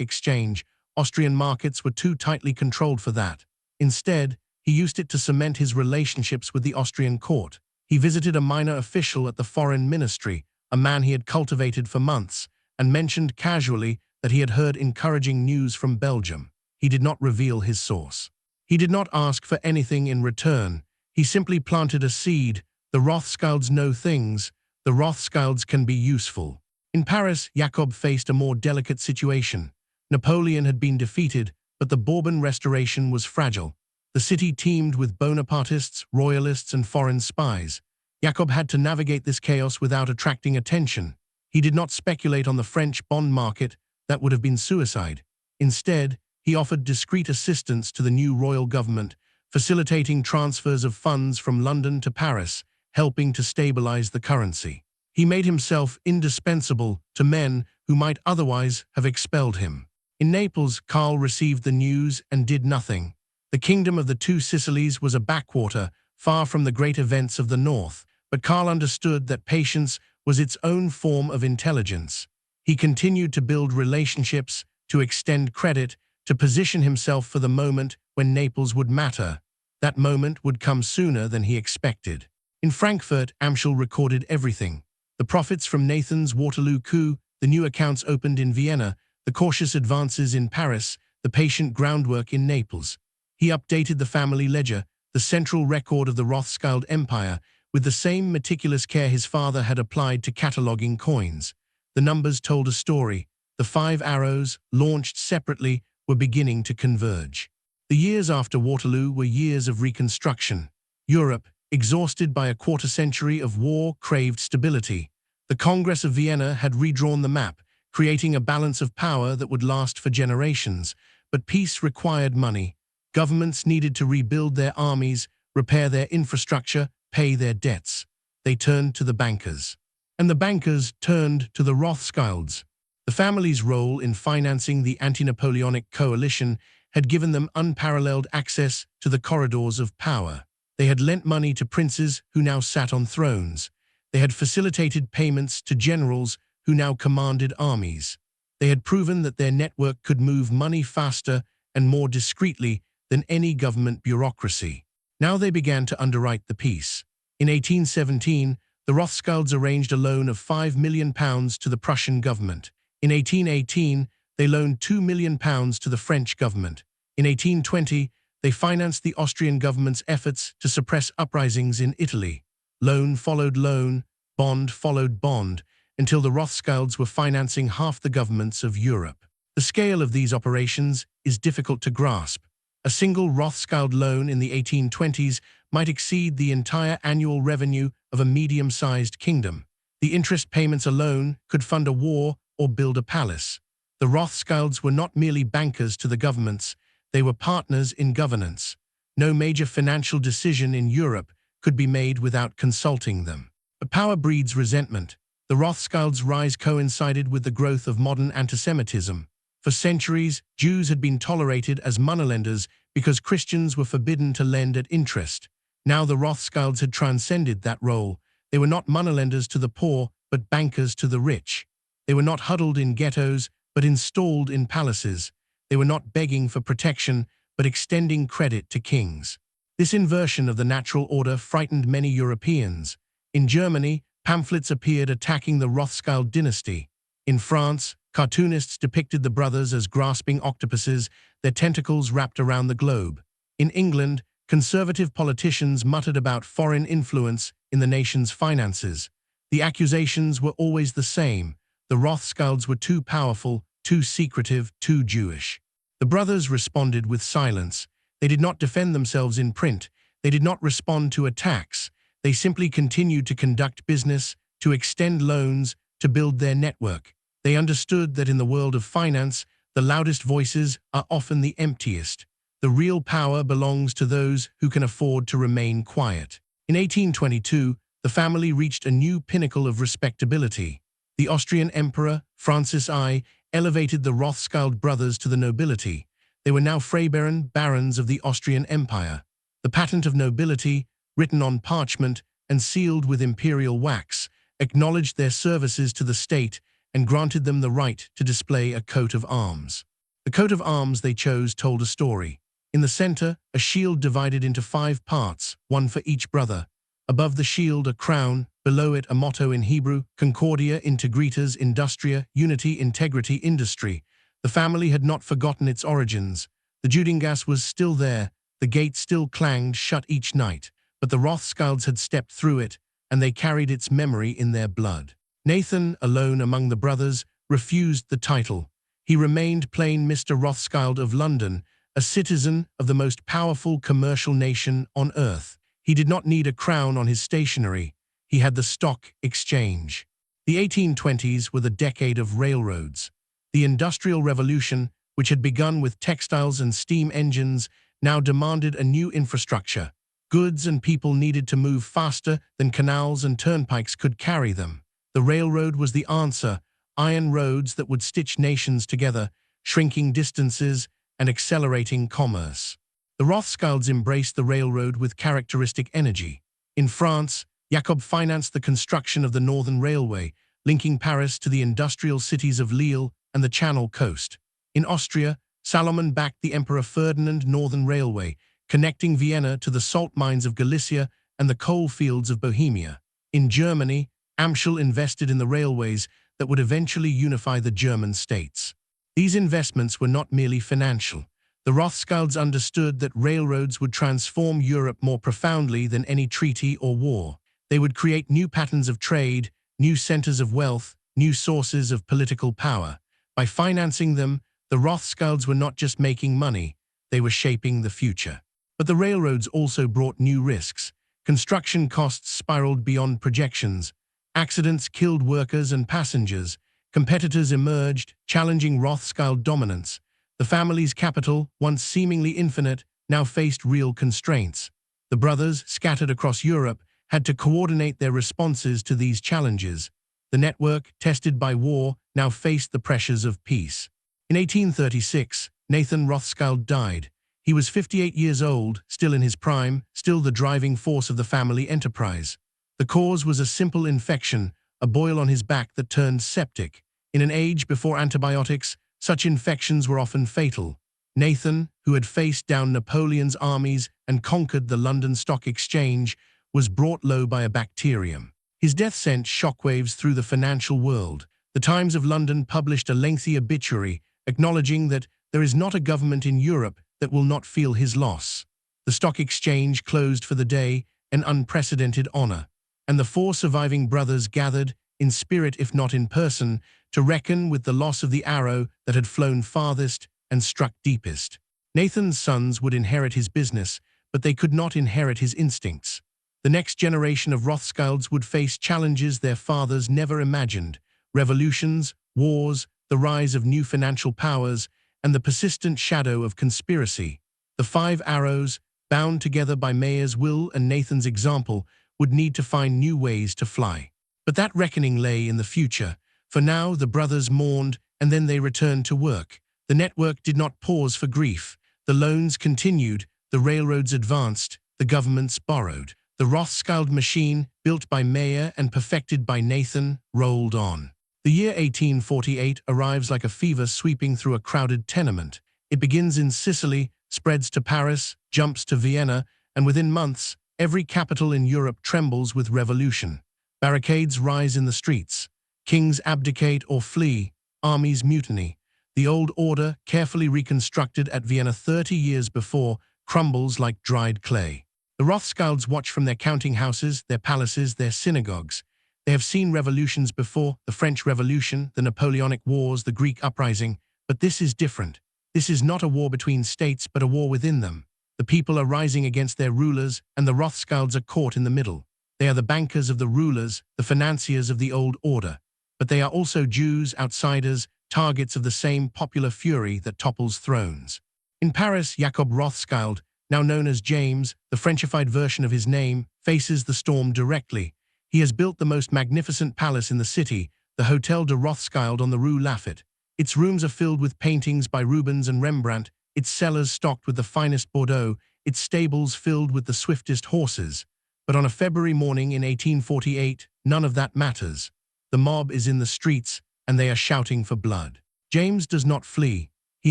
exchange. Austrian markets were too tightly controlled for that. Instead, he used it to cement his relationships with the Austrian court. He visited a minor official at the foreign ministry, a man he had cultivated for months, and mentioned casually that he had heard encouraging news from Belgium. He did not reveal his source. He did not ask for anything in return. He simply planted a seed. The Rothschilds know things. the Rothschilds can be useful. In Paris, Jacob faced a more delicate situation. Napoleon had been defeated, but the Bourbon restoration was fragile. The city teemed with Bonapartists, royalists, and foreign spies. Jacob had to navigate this chaos without attracting attention. He did not speculate on the French bond market. That would have been suicide. Instead, he offered discreet assistance to the new royal government, facilitating transfers of funds from London to Paris, helping to stabilize the currency. He made himself indispensable to men who might otherwise have expelled him. In Naples, Karl received the news and did nothing. The kingdom of the two Sicilies was a backwater, far from the great events of the north, but Karl understood that patience was its own form of intelligence. He continued to build relationships, to extend credit, to position himself for the moment when Naples would matter. That moment would come sooner than he expected. In Frankfurt, Amschel recorded everything. The profits from Nathan's Waterloo coup, the new accounts opened in Vienna, the cautious advances in Paris, the patient groundwork in Naples. He updated the family ledger, the central record of the Rothschild empire, with the same meticulous care his father had applied to cataloging coins. The numbers told a story. The 5 arrows, launched separately, were beginning to converge. The years after Waterloo were years of reconstruction. Europe, exhausted by a quarter-century of war, craved stability. The Congress of Vienna had redrawn the map, creating a balance of power that would last for generations. But peace required money. Governments needed to rebuild their armies, repair their infrastructure, pay their debts. They turned to the bankers. And the bankers turned to the Rothschilds. The family's role in financing the anti-Napoleonic coalition had given them unparalleled access to the corridors of power. They had lent money to princes who now sat on thrones. They had facilitated payments to generals who now commanded armies. They had proven that their network could move money faster and more discreetly than any government bureaucracy. Now they began to underwrite the peace. In 1817, the Rothschilds arranged a loan of £5 million to the Prussian government. In 1818, they loaned £2 million to the French government. In 1820, they financed the Austrian government's efforts to suppress uprisings in Italy. Loan followed loan, bond followed bond, until the Rothschilds were financing half the governments of Europe. The scale of these operations is difficult to grasp. A single Rothschild loan in the 1820s might exceed the entire annual revenue of a medium-sized kingdom. The interest payments alone could fund a war or build a palace. The Rothschilds were not merely bankers to the governments, they were partners in governance. No major financial decision in Europe could be made without consulting them. But power breeds resentment. The Rothschilds' rise coincided with the growth of modern antisemitism. For centuries, Jews had been tolerated as moneylenders because Christians were forbidden to lend at interest. Now the Rothschilds had transcended that role. They were not moneylenders to the poor, but bankers to the rich. They were not huddled in ghettos, but installed in palaces. They were not begging for protection, but extending credit to kings. This inversion of the natural order frightened many Europeans. In Germany, pamphlets appeared attacking the Rothschild dynasty. In France, cartoonists depicted the brothers as grasping octopuses, their tentacles wrapped around the globe. In England, conservative politicians muttered about foreign influence in the nation's finances. The accusations were always the same. The Rothschilds were too powerful, too secretive, too Jewish. The brothers responded with silence. They did not defend themselves in print. They did not respond to attacks. They simply continued to conduct business, to extend loans, to build their network. They understood that in the world of finance, the loudest voices are often the emptiest. The real power belongs to those who can afford to remain quiet. In 1822, the family reached a new pinnacle of respectability. The Austrian Emperor, Francis I, elevated the Rothschild brothers to the nobility. They were now Freiherren, barons of the Austrian Empire. The patent of nobility, written on parchment and sealed with imperial wax, acknowledged their services to the state and granted them the right to display a coat of arms. The coat of arms they chose told a story. In the center, a shield divided into 5 parts, one for each brother. Above the shield, a crown, below it a motto in Hebrew, Concordia Integritas Industria, Unity Integrity Industry. The family had not forgotten its origins. The Judengasse was still there, the gate still clanged shut each night, but the Rothschilds had stepped through it, and they carried its memory in their blood. Nathan, alone among the brothers, refused the title. He remained plain Mr. Rothschild of London, a citizen of the most powerful commercial nation on earth. He did not need a crown on his stationery. He had the stock exchange. The 1820s were the decade of railroads. The Industrial Revolution, which had begun with textiles and steam engines, now demanded a new infrastructure. Goods and people needed to move faster than canals and turnpikes could carry them. The railroad was the answer, iron roads that would stitch nations together, shrinking distances and accelerating commerce. The Rothschilds embraced the railroad with characteristic energy. In France, Jacob financed the construction of the Northern Railway, linking Paris to the industrial cities of Lille and the Channel coast. In Austria, Salomon backed the Emperor Ferdinand Northern Railway, connecting Vienna to the salt mines of Galicia and the coal fields of Bohemia. In Germany, Amschel invested in the railways that would eventually unify the German states. These investments were not merely financial. The Rothschilds understood that railroads would transform Europe more profoundly than any treaty or war. They would create new patterns of trade, new centers of wealth, new sources of political power. By financing them, the Rothschilds were not just making money, they were shaping the future. But the railroads also brought new risks. Construction costs spiraled beyond projections. Accidents killed workers and passengers. Competitors emerged, challenging Rothschild dominance. The family's capital, once seemingly infinite, now faced real constraints. The brothers, scattered across Europe, had to coordinate their responses to these challenges. The network, tested by war, now faced the pressures of peace. In 1836, Nathan Rothschild died. He was 58 years old, still in his prime, still the driving force of the family enterprise. The cause was a simple infection, a boil on his back that turned septic. In an age before antibiotics, such infections were often fatal. Nathan, who had faced down Napoleon's armies and conquered the London Stock Exchange, was brought low by a bacterium. His death sent shockwaves through the financial world. The Times of London published a lengthy obituary, acknowledging that there is not a government in Europe that will not feel his loss. The stock exchange closed for the day, an unprecedented honor, and the four surviving brothers gathered, in spirit if not in person, to reckon with the loss of the arrow that had flown farthest and struck deepest. Nathan's sons would inherit his business, but they could not inherit his instincts. The next generation of Rothschilds would face challenges their fathers never imagined: revolutions, wars, the rise of new financial powers, and the persistent shadow of conspiracy. The five arrows, bound together by Mayer's will and Nathan's example, would need to find new ways to fly. But that reckoning lay in the future. For now, the brothers mourned, and then they returned to work. The network did not pause for grief. The loans continued, the railroads advanced, the governments borrowed. The Rothschild machine, built by Mayer and perfected by Nathan, rolled on. The year 1848 arrives like a fever sweeping through a crowded tenement. It begins in Sicily, spreads to Paris, jumps to Vienna, and within months, every capital in Europe trembles with revolution. Barricades rise in the streets. Kings abdicate or flee. Armies mutiny. The old order, carefully reconstructed at Vienna 30 years before, crumbles like dried clay. The Rothschilds watch from their counting houses, their palaces, their synagogues. They have seen revolutions before: the French Revolution, the Napoleonic Wars, the Greek Uprising. But this is different. This is not a war between states, but a war within them. The people are rising against their rulers, and the Rothschilds are caught in the middle. They are the bankers of the rulers, the financiers of the old order. But they are also Jews, outsiders, targets of the same popular fury that topples thrones. In Paris, Jacob Rothschild, now known as James, the Frenchified version of his name, faces the storm directly. He has built the most magnificent palace in the city, the Hôtel de Rothschild on the Rue Laffitte. Its rooms are filled with paintings by Rubens and Rembrandt, its cellars stocked with the finest Bordeaux, its stables filled with the swiftest horses. But on a February morning in 1848, none of that matters. The mob is in the streets, and they are shouting for blood. James does not flee. He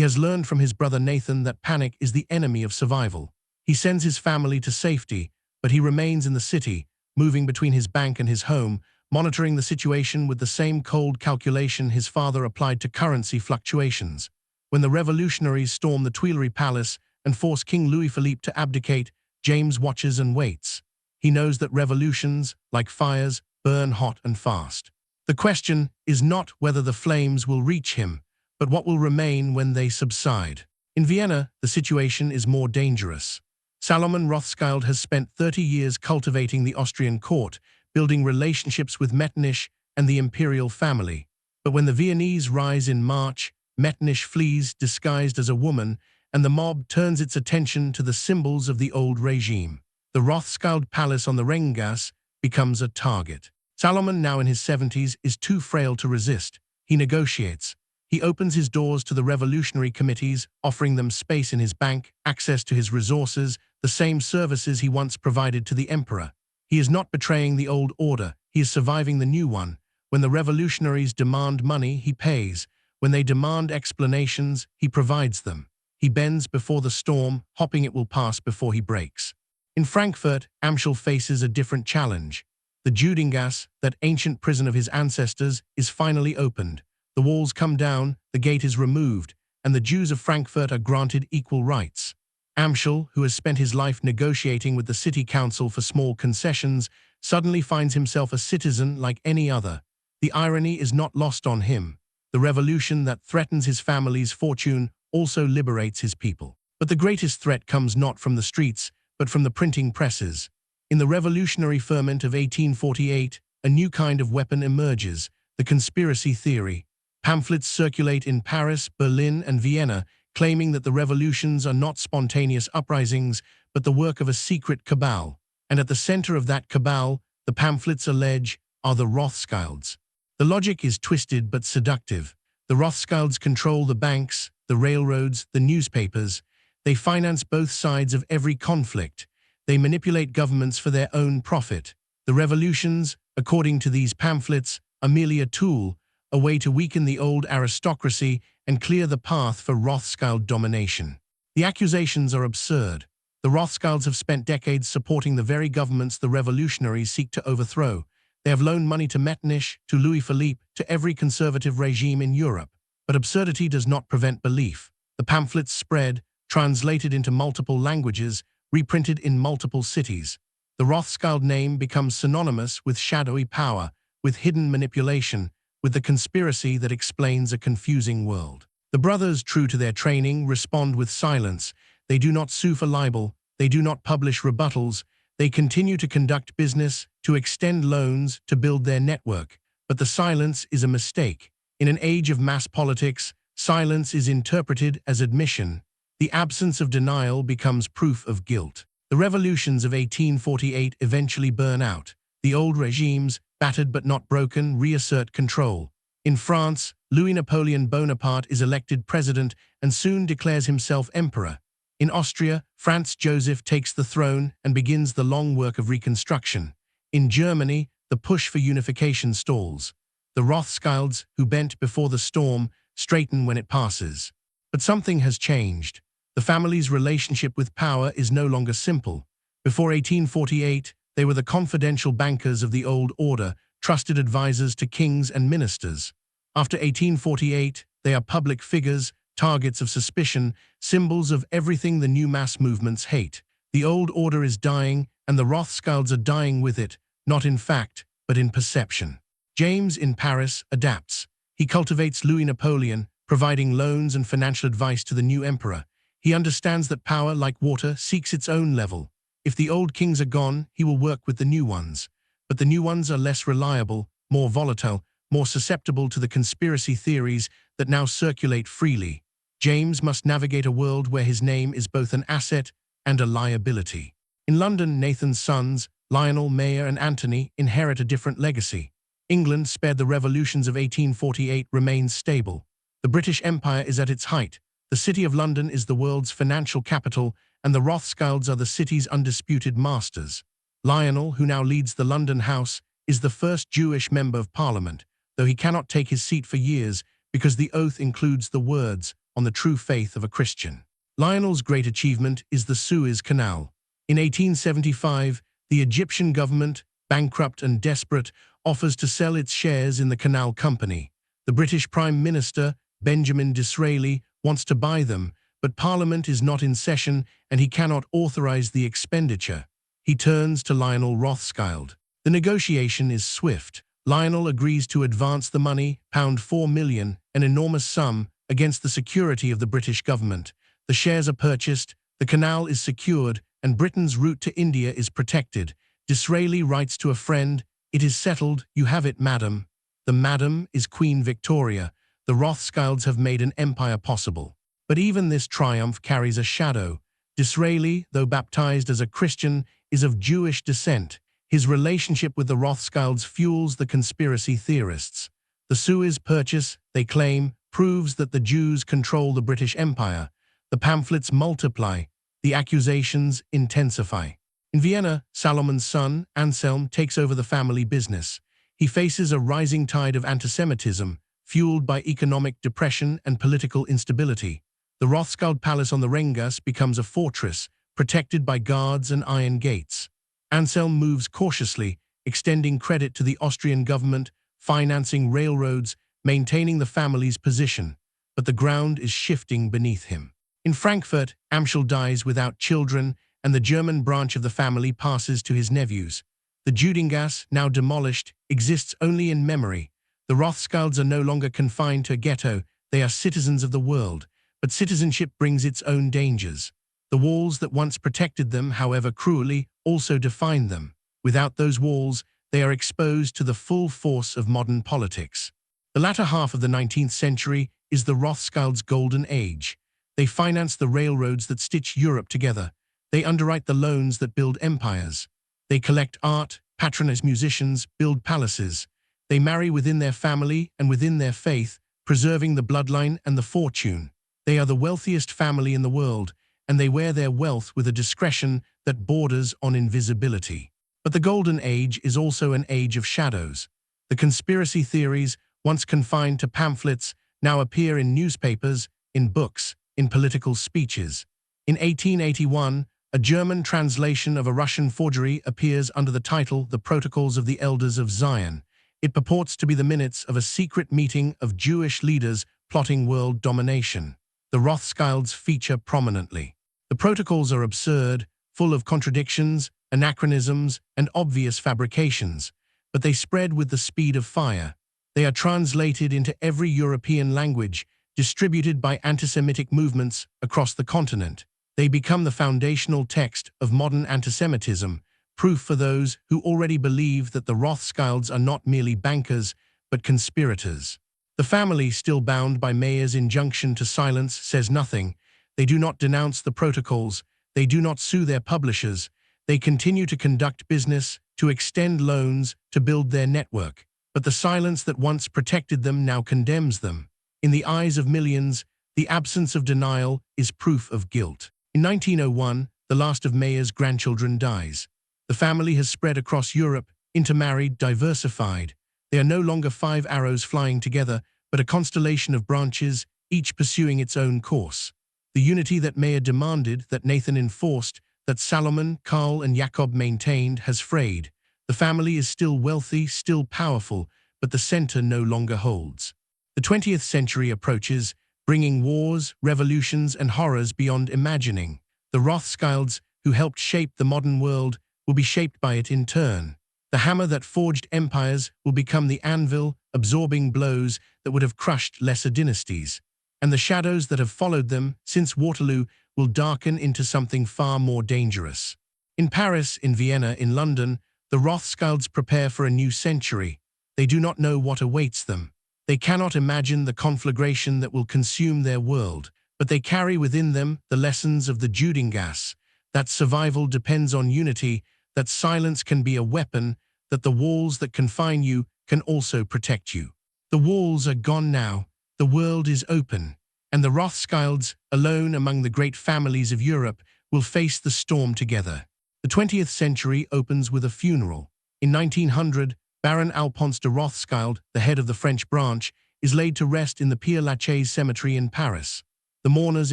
has learned from his brother Nathan that panic is the enemy of survival. He sends his family to safety, but he remains in the city, moving between his bank and his home, monitoring the situation with the same cold calculation his father applied to currency fluctuations. When the revolutionaries storm the Tuileries Palace and force King Louis Philippe to abdicate, James watches and waits. He knows that revolutions, like fires, burn hot and fast. The question is not whether the flames will reach him, but what will remain when they subside. In Vienna, the situation is more dangerous. Salomon Rothschild has spent 30 years cultivating the Austrian court, building relationships with Metternich and the imperial family. But when the Viennese rise in March, Metternich flees disguised as a woman, and the mob turns its attention to the symbols of the old regime. The Rothschild palace on the Judengasse becomes a target. Salomon, now in his 70s, is too frail to resist. He negotiates. He opens his doors to the revolutionary committees, offering them space in his bank, access to his resources, the same services he once provided to the emperor. He is not betraying the old order, he is surviving the new one. When the revolutionaries demand money, he pays. When they demand explanations, he provides them. He bends before the storm, hoping it will pass before he breaks. In Frankfurt, Amschel faces a different challenge. The Judengasse, that ancient prison of his ancestors, is finally opened. The walls come down, the gate is removed, and the Jews of Frankfurt are granted equal rights. Amschel, who has spent his life negotiating with the city council for small concessions, suddenly finds himself a citizen like any other. The irony is not lost on him. The revolution that threatens his family's fortune also liberates his people. But the greatest threat comes not from the streets, but from the printing presses. In the revolutionary ferment of 1848, a new kind of weapon emerges, the conspiracy theory. Pamphlets circulate in Paris, Berlin, and Vienna, claiming that the revolutions are not spontaneous uprisings, but the work of a secret cabal. And at the center of that cabal, the pamphlets allege, are the Rothschilds. The logic is twisted but seductive. The Rothschilds control the banks, the railroads, the newspapers. They finance both sides of every conflict. They manipulate governments for their own profit. The revolutions, according to these pamphlets, are merely a tool, a way to weaken the old aristocracy and clear the path for Rothschild domination. The accusations are absurd. The Rothschilds have spent decades supporting the very governments the revolutionaries seek to overthrow. They have loaned money to Metternich, to Louis Philippe, to every conservative regime in Europe. But absurdity does not prevent belief. The pamphlets spread, translated into multiple languages, reprinted in multiple cities. The Rothschild name becomes synonymous with shadowy power, with hidden manipulation, with the conspiracy that explains a confusing world. The brothers, true to their training, respond with silence. They do not sue for libel. They do not publish rebuttals. They continue to conduct business, to extend loans, to build their network. But the silence is a mistake. In an age of mass politics, silence is interpreted as admission. The absence of denial becomes proof of guilt. The revolutions of 1848 eventually burn out. The old regimes, battered but not broken, reassert control. In France, Louis Napoleon Bonaparte is elected president and soon declares himself emperor. In Austria, Franz Joseph takes the throne and begins the long work of reconstruction. In Germany, the push for unification stalls. The Rothschilds, who bent before the storm, straighten when it passes. But something has changed. The family's relationship with power is no longer simple. Before 1848, they were the confidential bankers of the old order, trusted advisors to kings and ministers. After 1848, they are public figures, targets of suspicion, symbols of everything the new mass movements hate. The old order is dying, and the Rothschilds are dying with it, not in fact, but in perception. James, in Paris, adapts. He cultivates Louis Napoleon, providing loans and financial advice to the new emperor. He understands that power, like water, seeks its own level. If the old kings are gone, he will work with the new ones. But the new ones are less reliable, more volatile, more susceptible to the conspiracy theories that now circulate freely. James must navigate a world where his name is both an asset and a liability. In London, Nathan's sons, Lionel, Mayer, and Anthony, inherit a different legacy. England, spared the revolutions of 1848, remains stable. The British Empire is at its height. The City of London is the world's financial capital, and the Rothschilds are the city's undisputed masters. Lionel, who now leads the London House, is the first Jewish member of Parliament, though he cannot take his seat for years because the oath includes the words, "on the true faith of a Christian." Lionel's great achievement is the Suez Canal. In 1875, the Egyptian government, bankrupt and desperate, offers to sell its shares in the canal company. The British Prime Minister, Benjamin Disraeli, wants to buy them, but Parliament is not in session and he cannot authorize the expenditure. he turns to Lionel Rothschild. The negotiation is swift. Lionel agrees to advance the money, £4 million, an enormous sum, against the security of the British government. The shares are purchased, the canal is secured, and Britain's route to India is protected. Disraeli writes to a friend, "It is settled, you have it, madam." The madam is Queen Victoria. The Rothschilds have made an empire possible. But even this triumph carries a shadow. Disraeli, though baptized as a Christian, is of Jewish descent. His relationship with the Rothschilds fuels the conspiracy theorists. The Suez Purchase, they claim, proves that the Jews control the British Empire. The pamphlets multiply, the accusations intensify. In Vienna, Salomon's son, Anselm, takes over the family business. He faces a rising tide of antisemitism, fueled by economic depression and political instability. The Rothschild palace on the Judengasse becomes a fortress, protected by guards and iron gates. Anselm moves cautiously, extending credit to the Austrian government, financing railroads, maintaining the family's position. But the ground is shifting beneath him. In Frankfurt, Amschel dies without children, and the German branch of the family passes to his nephews. The Judengasse, now demolished, exists only in memory. The Rothschilds are no longer confined to a ghetto, they are citizens of the world. But citizenship brings its own dangers. The walls that once protected them, however cruelly, also define them. Without those walls, they are exposed to the full force of modern politics. The latter half of the 19th century is the Rothschilds' golden age. They finance the railroads that stitch Europe together. They underwrite the loans that build empires. They collect art, patronize musicians, build palaces. They marry within their family and within their faith, preserving the bloodline and the fortune. They are the wealthiest family in the world, and they wear their wealth with a discretion that borders on invisibility. But the Golden Age is also an age of shadows. The conspiracy theories, once confined to pamphlets, now appear in newspapers, in books, in political speeches. In 1881, a German translation of a Russian forgery appears under the title The Protocols of the Elders of Zion. It purports to be the minutes of a secret meeting of Jewish leaders plotting world domination. The Rothschilds feature prominently. The protocols are absurd, full of contradictions, anachronisms, and obvious fabrications, but they spread with the speed of fire. They are translated into every European language, distributed by anti-Semitic movements across the continent. They become the foundational text of modern antisemitism, proof for those who already believe that the Rothschilds are not merely bankers, but conspirators. The family, still bound by Mayer's injunction to silence, says nothing. They do not denounce the protocols. They do not sue their publishers. They continue to conduct business, to extend loans, to build their network. But the silence that once protected them now condemns them. In the eyes of millions, the absence of denial is proof of guilt. In 1901, the last of Mayer's grandchildren dies. The family has spread across Europe, intermarried, diversified. They are no longer 5 arrows flying together, but a constellation of branches, each pursuing its own course. The unity that Mayer demanded, that Nathan enforced, that Salomon, Karl, and Jacob maintained, has frayed. The family is still wealthy, still powerful, but the center no longer holds. The 20th century approaches, bringing wars, revolutions, and horrors beyond imagining. The Rothschilds, who helped shape the modern world, will be shaped by it in turn. The hammer that forged empires will become the anvil, absorbing blows that would have crushed lesser dynasties. And the shadows that have followed them since Waterloo will darken into something far more dangerous. In Paris, in Vienna, in London, the Rothschilds prepare for a new century. They do not know what awaits them. They cannot imagine the conflagration that will consume their world, but they carry within them the lessons of the Judengasse, that survival depends on unity, that silence can be a weapon, that the walls that confine you can also protect you. The walls are gone now, the world is open, and the Rothschilds, alone among the great families of Europe, will face the storm together. The 20th century opens with a funeral. In 1900, Baron Alphonse de Rothschild, the head of the French branch, is laid to rest in the Père-Lachaise cemetery in Paris. The mourners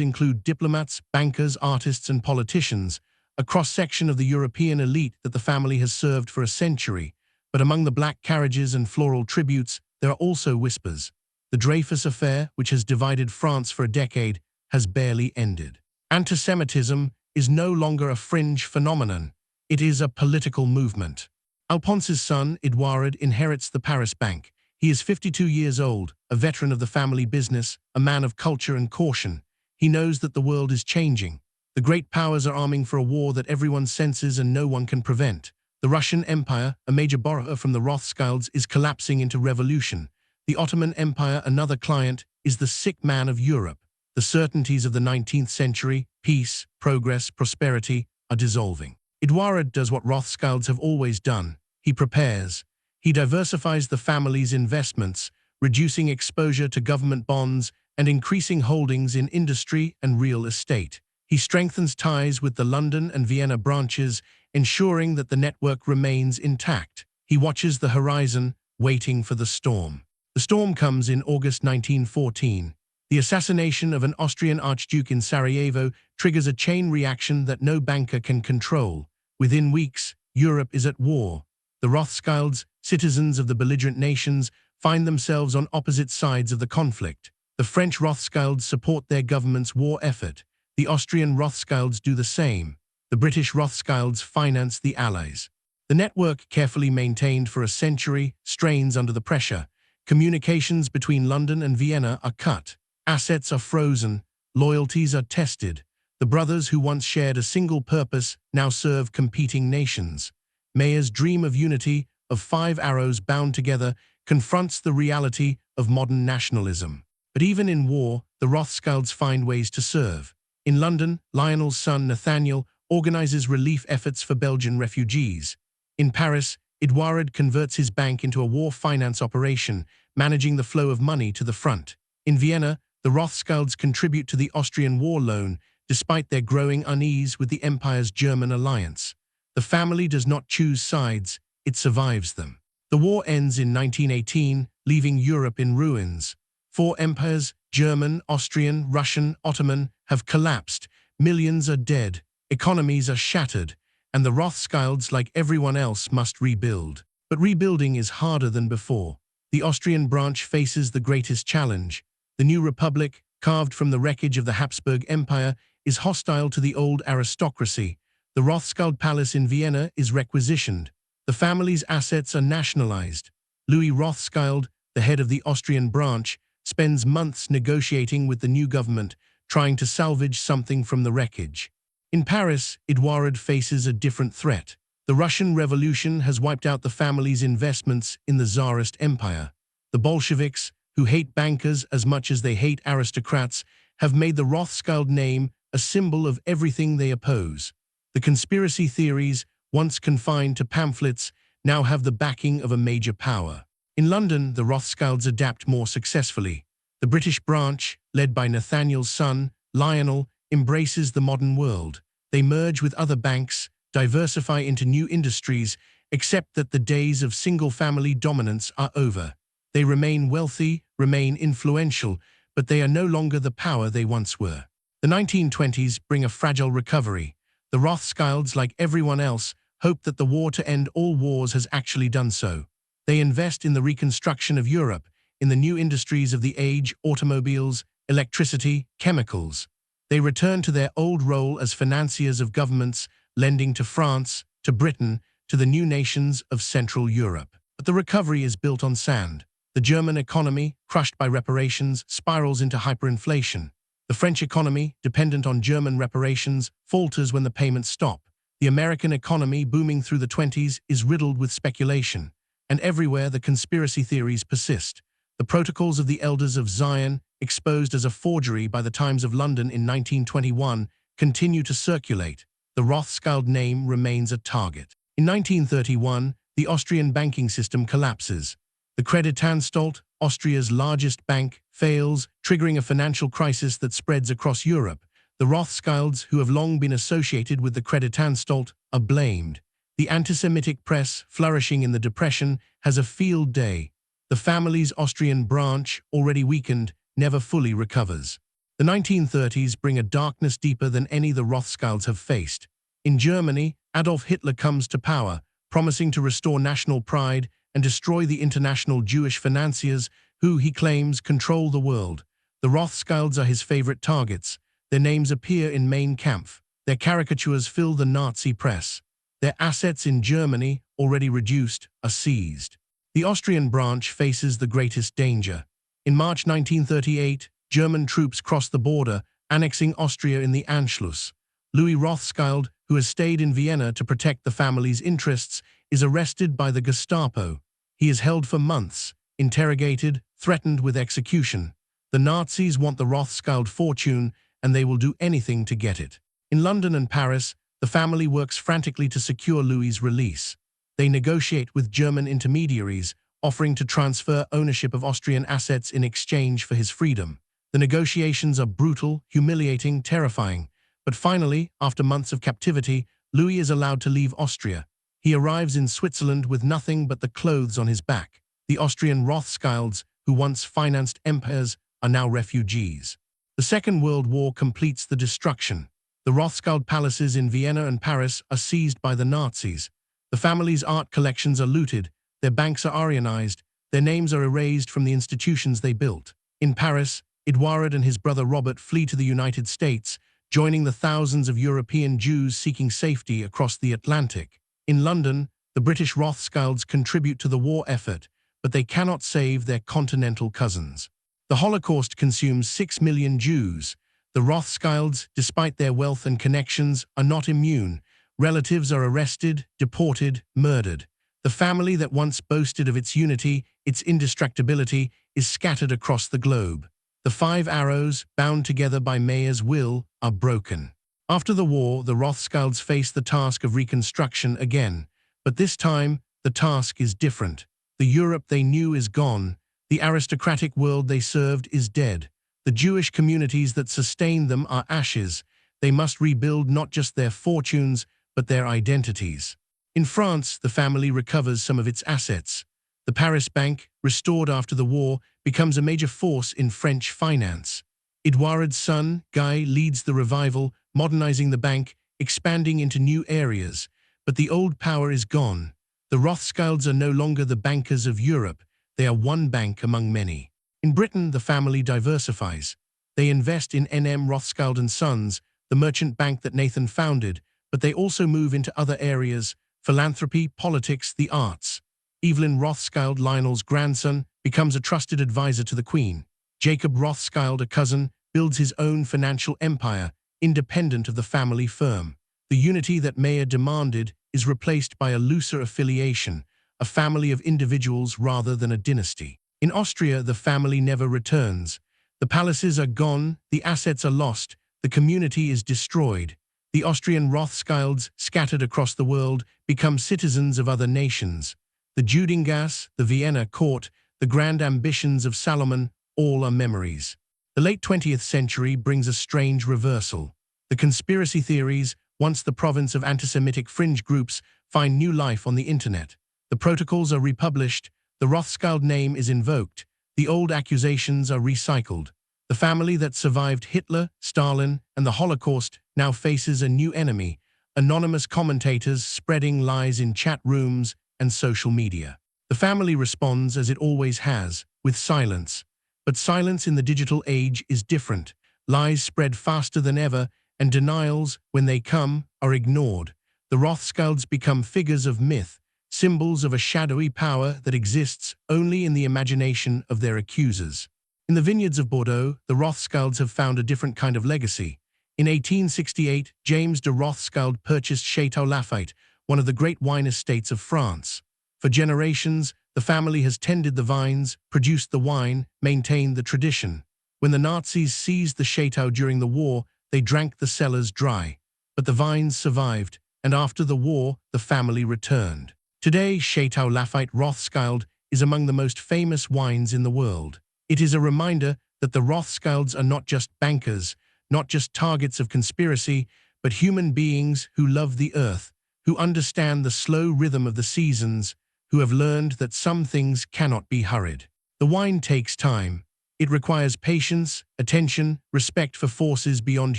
include diplomats, bankers, artists, and politicians, a cross-section of the European elite that the family has served for a century. But among the black carriages and floral tributes, there are also whispers. The Dreyfus affair, which has divided France for a decade, has barely ended. Antisemitism is no longer a fringe phenomenon. It is a political movement. Alphonse's son, Edouard, inherits the Paris Bank. He is 52 years old, a veteran of the family business, a man of culture and caution. He knows that the world is changing. The great powers are arming for a war that everyone senses and no one can prevent. The Russian Empire, a major borrower from the Rothschilds, is collapsing into revolution. The Ottoman Empire, another client, is the sick man of Europe. The certainties of the 19th century, peace, progress, prosperity, are dissolving. Edouard does what Rothschilds have always done. He prepares. He diversifies the family's investments, reducing exposure to government bonds and increasing holdings in industry and real estate. He strengthens ties with the London and Vienna branches, ensuring that the network remains intact. He watches the horizon, waiting for the storm. The storm comes in August 1914. The assassination of an Austrian archduke in Sarajevo triggers a chain reaction that no banker can control. Within weeks, Europe is at war. The Rothschilds, citizens of the belligerent nations, find themselves on opposite sides of the conflict. The French Rothschilds support their government's war effort. The Austrian Rothschilds do the same. The British Rothschilds finance the Allies. The network, carefully maintained for a century, strains under the pressure. Communications between London and Vienna are cut. Assets are frozen. Loyalties are tested. The brothers who once shared a single purpose now serve competing nations. Mayer's dream of unity, of 5 arrows bound together, confronts the reality of modern nationalism. But even in war, the Rothschilds find ways to serve. In London, Lionel's son Nathaniel organizes relief efforts for Belgian refugees. In Paris, Edouard converts his bank into a war finance operation, managing the flow of money to the front. In Vienna, the Rothschilds contribute to the Austrian war loan, despite their growing unease with the empire's German alliance. The family does not choose sides, it survives them. The war ends in 1918, leaving Europe in ruins. 4 empires, German, Austrian, Russian, Ottoman, have collapsed. Millions are dead, economies are shattered, and the Rothschilds, like everyone else, must rebuild. But rebuilding is harder than before. The Austrian branch faces the greatest challenge. The new republic, carved from the wreckage of the Habsburg Empire, is hostile to the old aristocracy. The Rothschild palace in Vienna is requisitioned. The family's assets are nationalized. Louis Rothschild, the head of the Austrian branch, spends months negotiating with the new government, trying to salvage something from the wreckage. In Paris, Edouard faces a different threat. The Russian Revolution has wiped out the family's investments in the Tsarist Empire. The Bolsheviks, who hate bankers as much as they hate aristocrats, have made the Rothschild name a symbol of everything they oppose. The conspiracy theories, once confined to pamphlets, now have the backing of a major power. In London, the Rothschilds adapt more successfully. The British branch, led by Nathaniel's son, Lionel, embraces the modern world. They merge with other banks, diversify into new industries, accept that the days of single-family dominance are over. They remain wealthy, remain influential, but they are no longer the power they once were. The 1920s bring a fragile recovery. The Rothschilds, like everyone else, hope that the war to end all wars has actually done so. They invest in the reconstruction of Europe, in the new industries of the age, automobiles, electricity, chemicals. They return to their old role as financiers of governments, lending to France, to Britain, to the new nations of Central Europe. But the recovery is built on sand. The German economy, crushed by reparations, spirals into hyperinflation. The French economy, dependent on German reparations, falters when the payments stop. The American economy, booming through the 20s, is riddled with speculation. And everywhere the conspiracy theories persist. The Protocols of the Elders of Zion, exposed as a forgery by the Times of London in 1921, continue to circulate. The Rothschild name remains a target. In 1931, the Austrian banking system collapses. The Creditanstalt, Austria's largest bank, fails, triggering a financial crisis that spreads across Europe. The Rothschilds, who have long been associated with the Creditanstalt, are blamed. The anti-Semitic press, flourishing in the Depression, has a field day. The family's Austrian branch, already weakened, never fully recovers. The 1930s bring a darkness deeper than any the Rothschilds have faced. In Germany, Adolf Hitler comes to power, promising to restore national pride and destroy the international Jewish financiers who, he claims, control the world. The Rothschilds are his favorite targets. Their names appear in Mein Kampf. Their caricatures fill the Nazi press. Their assets in Germany, already reduced, are seized. The Austrian branch faces the greatest danger. In March 1938, German troops crossed the border, annexing Austria in the Anschluss. Louis Rothschild, who has stayed in Vienna to protect the family's interests, is arrested by the Gestapo. He is held for months, interrogated, threatened with execution. The Nazis want the Rothschild fortune, and they will do anything to get it. In London and Paris, the family works frantically to secure Louis's release. They negotiate with German intermediaries, offering to transfer ownership of Austrian assets in exchange for his freedom. The negotiations are brutal, humiliating, terrifying. But finally, after months of captivity, Louis is allowed to leave Austria. He arrives in Switzerland with nothing but the clothes on his back. The Austrian Rothschilds, who once financed empires, are now refugees. The Second World War completes the destruction. The Rothschild palaces in Vienna and Paris are seized by the Nazis. The family's art collections are looted, their banks are Aryanized, their names are erased from the institutions they built. In Paris, Edouard and his brother Robert flee to the United States, joining the thousands of European Jews seeking safety across the Atlantic. In London, the British Rothschilds contribute to the war effort, but they cannot save their continental cousins. The Holocaust consumes 6 million Jews. The Rothschilds, despite their wealth and connections, are not immune. Relatives are arrested, deported, murdered. The family that once boasted of its unity, its indestructibility, is scattered across the globe. The 5 arrows, bound together by Mayer's will, are broken. After the war, the Rothschilds face the task of reconstruction again. But this time, the task is different. The Europe they knew is gone. The aristocratic world they served is dead. The Jewish communities that sustained them are ashes. They must rebuild not just their fortunes, but their identities. In France, the family recovers some of its assets. The Paris Bank, restored after the war, becomes a major force in French finance. Edouard's son, Guy, leads the revival, modernizing the bank, expanding into new areas. But the old power is gone. The Rothschilds are no longer the bankers of Europe. They are one bank among many. In Britain, the family diversifies. They invest in N.M. Rothschild & Sons, the merchant bank that Nathan founded, but they also move into other areas: philanthropy, politics, the arts. Evelyn Rothschild, Lionel's grandson, becomes a trusted advisor to the Queen. Jacob Rothschild, a cousin, builds his own financial empire, independent of the family firm. The unity that Mayer demanded is replaced by a looser affiliation, a family of individuals rather than a dynasty. In Austria, the family never returns. The palaces are gone, the assets are lost, the community is destroyed. The Austrian Rothschilds, scattered across the world, become citizens of other nations. The Judengasse, the Vienna court, the grand ambitions of Salomon, all are memories. The late 20th century brings a strange reversal. The conspiracy theories, once the province of anti-Semitic fringe groups, find new life on the internet. The protocols are republished, the Rothschild name is invoked, the old accusations are recycled. The family that survived Hitler, Stalin, and the Holocaust now faces a new enemy: anonymous commentators spreading lies in chat rooms and social media. The family responds as it always has, with silence. But silence in the digital age is different. Lies spread faster than ever, and denials, when they come, are ignored. The Rothschilds become figures of myth, symbols of a shadowy power that exists only in the imagination of their accusers. In the vineyards of Bordeaux, the Rothschilds have found a different kind of legacy. In 1868, James de Rothschild purchased Château Lafite, one of the great wine estates of France. For generations, the family has tended the vines, produced the wine, maintained the tradition. When the Nazis seized the chateau during the war, they drank the cellars dry. But the vines survived, and after the war, the family returned. Today, Château Lafite Rothschild is among the most famous wines in the world. It is a reminder that the Rothschilds are not just bankers, not just targets of conspiracy, but human beings who love the earth, who understand the slow rhythm of the seasons, who have learned that some things cannot be hurried. The wine takes time. It requires patience, attention, respect for forces beyond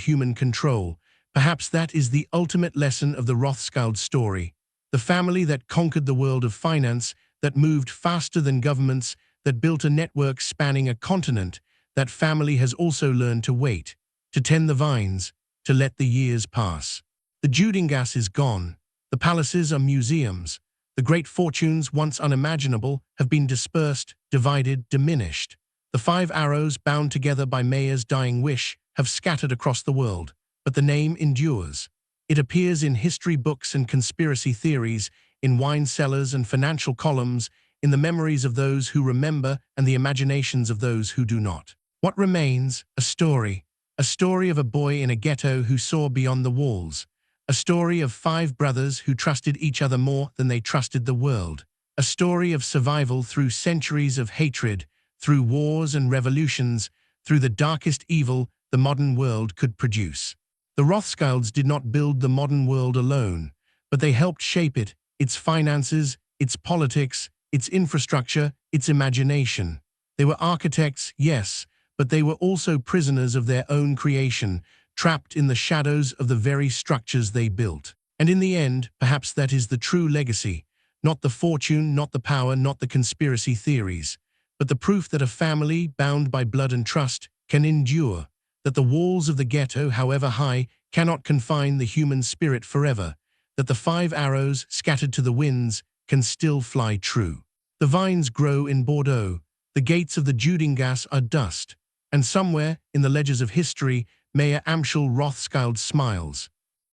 human control. Perhaps that is the ultimate lesson of the Rothschild story. The family that conquered the world of finance, that moved faster than governments, that built a network spanning a continent, that family has also learned to wait, to tend the vines, to let the years pass. The Judengasse is gone. The palaces are museums. The great fortunes, once unimaginable, have been dispersed, divided, diminished. The 5 arrows, bound together by Mayer's dying wish, have scattered across the world, but the name endures. It appears in history books and conspiracy theories, in wine cellars and financial columns, in the memories of those who remember and the imaginations of those who do not. What remains? A story. A story of a boy in a ghetto who saw beyond the walls. A story of 5 brothers who trusted each other more than they trusted the world. A story of survival through centuries of hatred, through wars and revolutions, through the darkest evil the modern world could produce. The Rothschilds did not build the modern world alone, but they helped shape it, its finances, its politics, its infrastructure, its imagination. They were architects, yes, but they were also prisoners of their own creation, trapped in the shadows of the very structures they built. And in the end, perhaps that is the true legacy, not the fortune, not the power, not the conspiracy theories, but the proof that a family bound by blood and trust can endure, that the walls of the ghetto, however high, cannot confine the human spirit forever, that the 5 arrows, scattered to the winds, can still fly true. The vines grow in Bordeaux, the gates of the Judengasse are dust, and somewhere, in the ledgers of history, Mayer Amschel Rothschild smiles.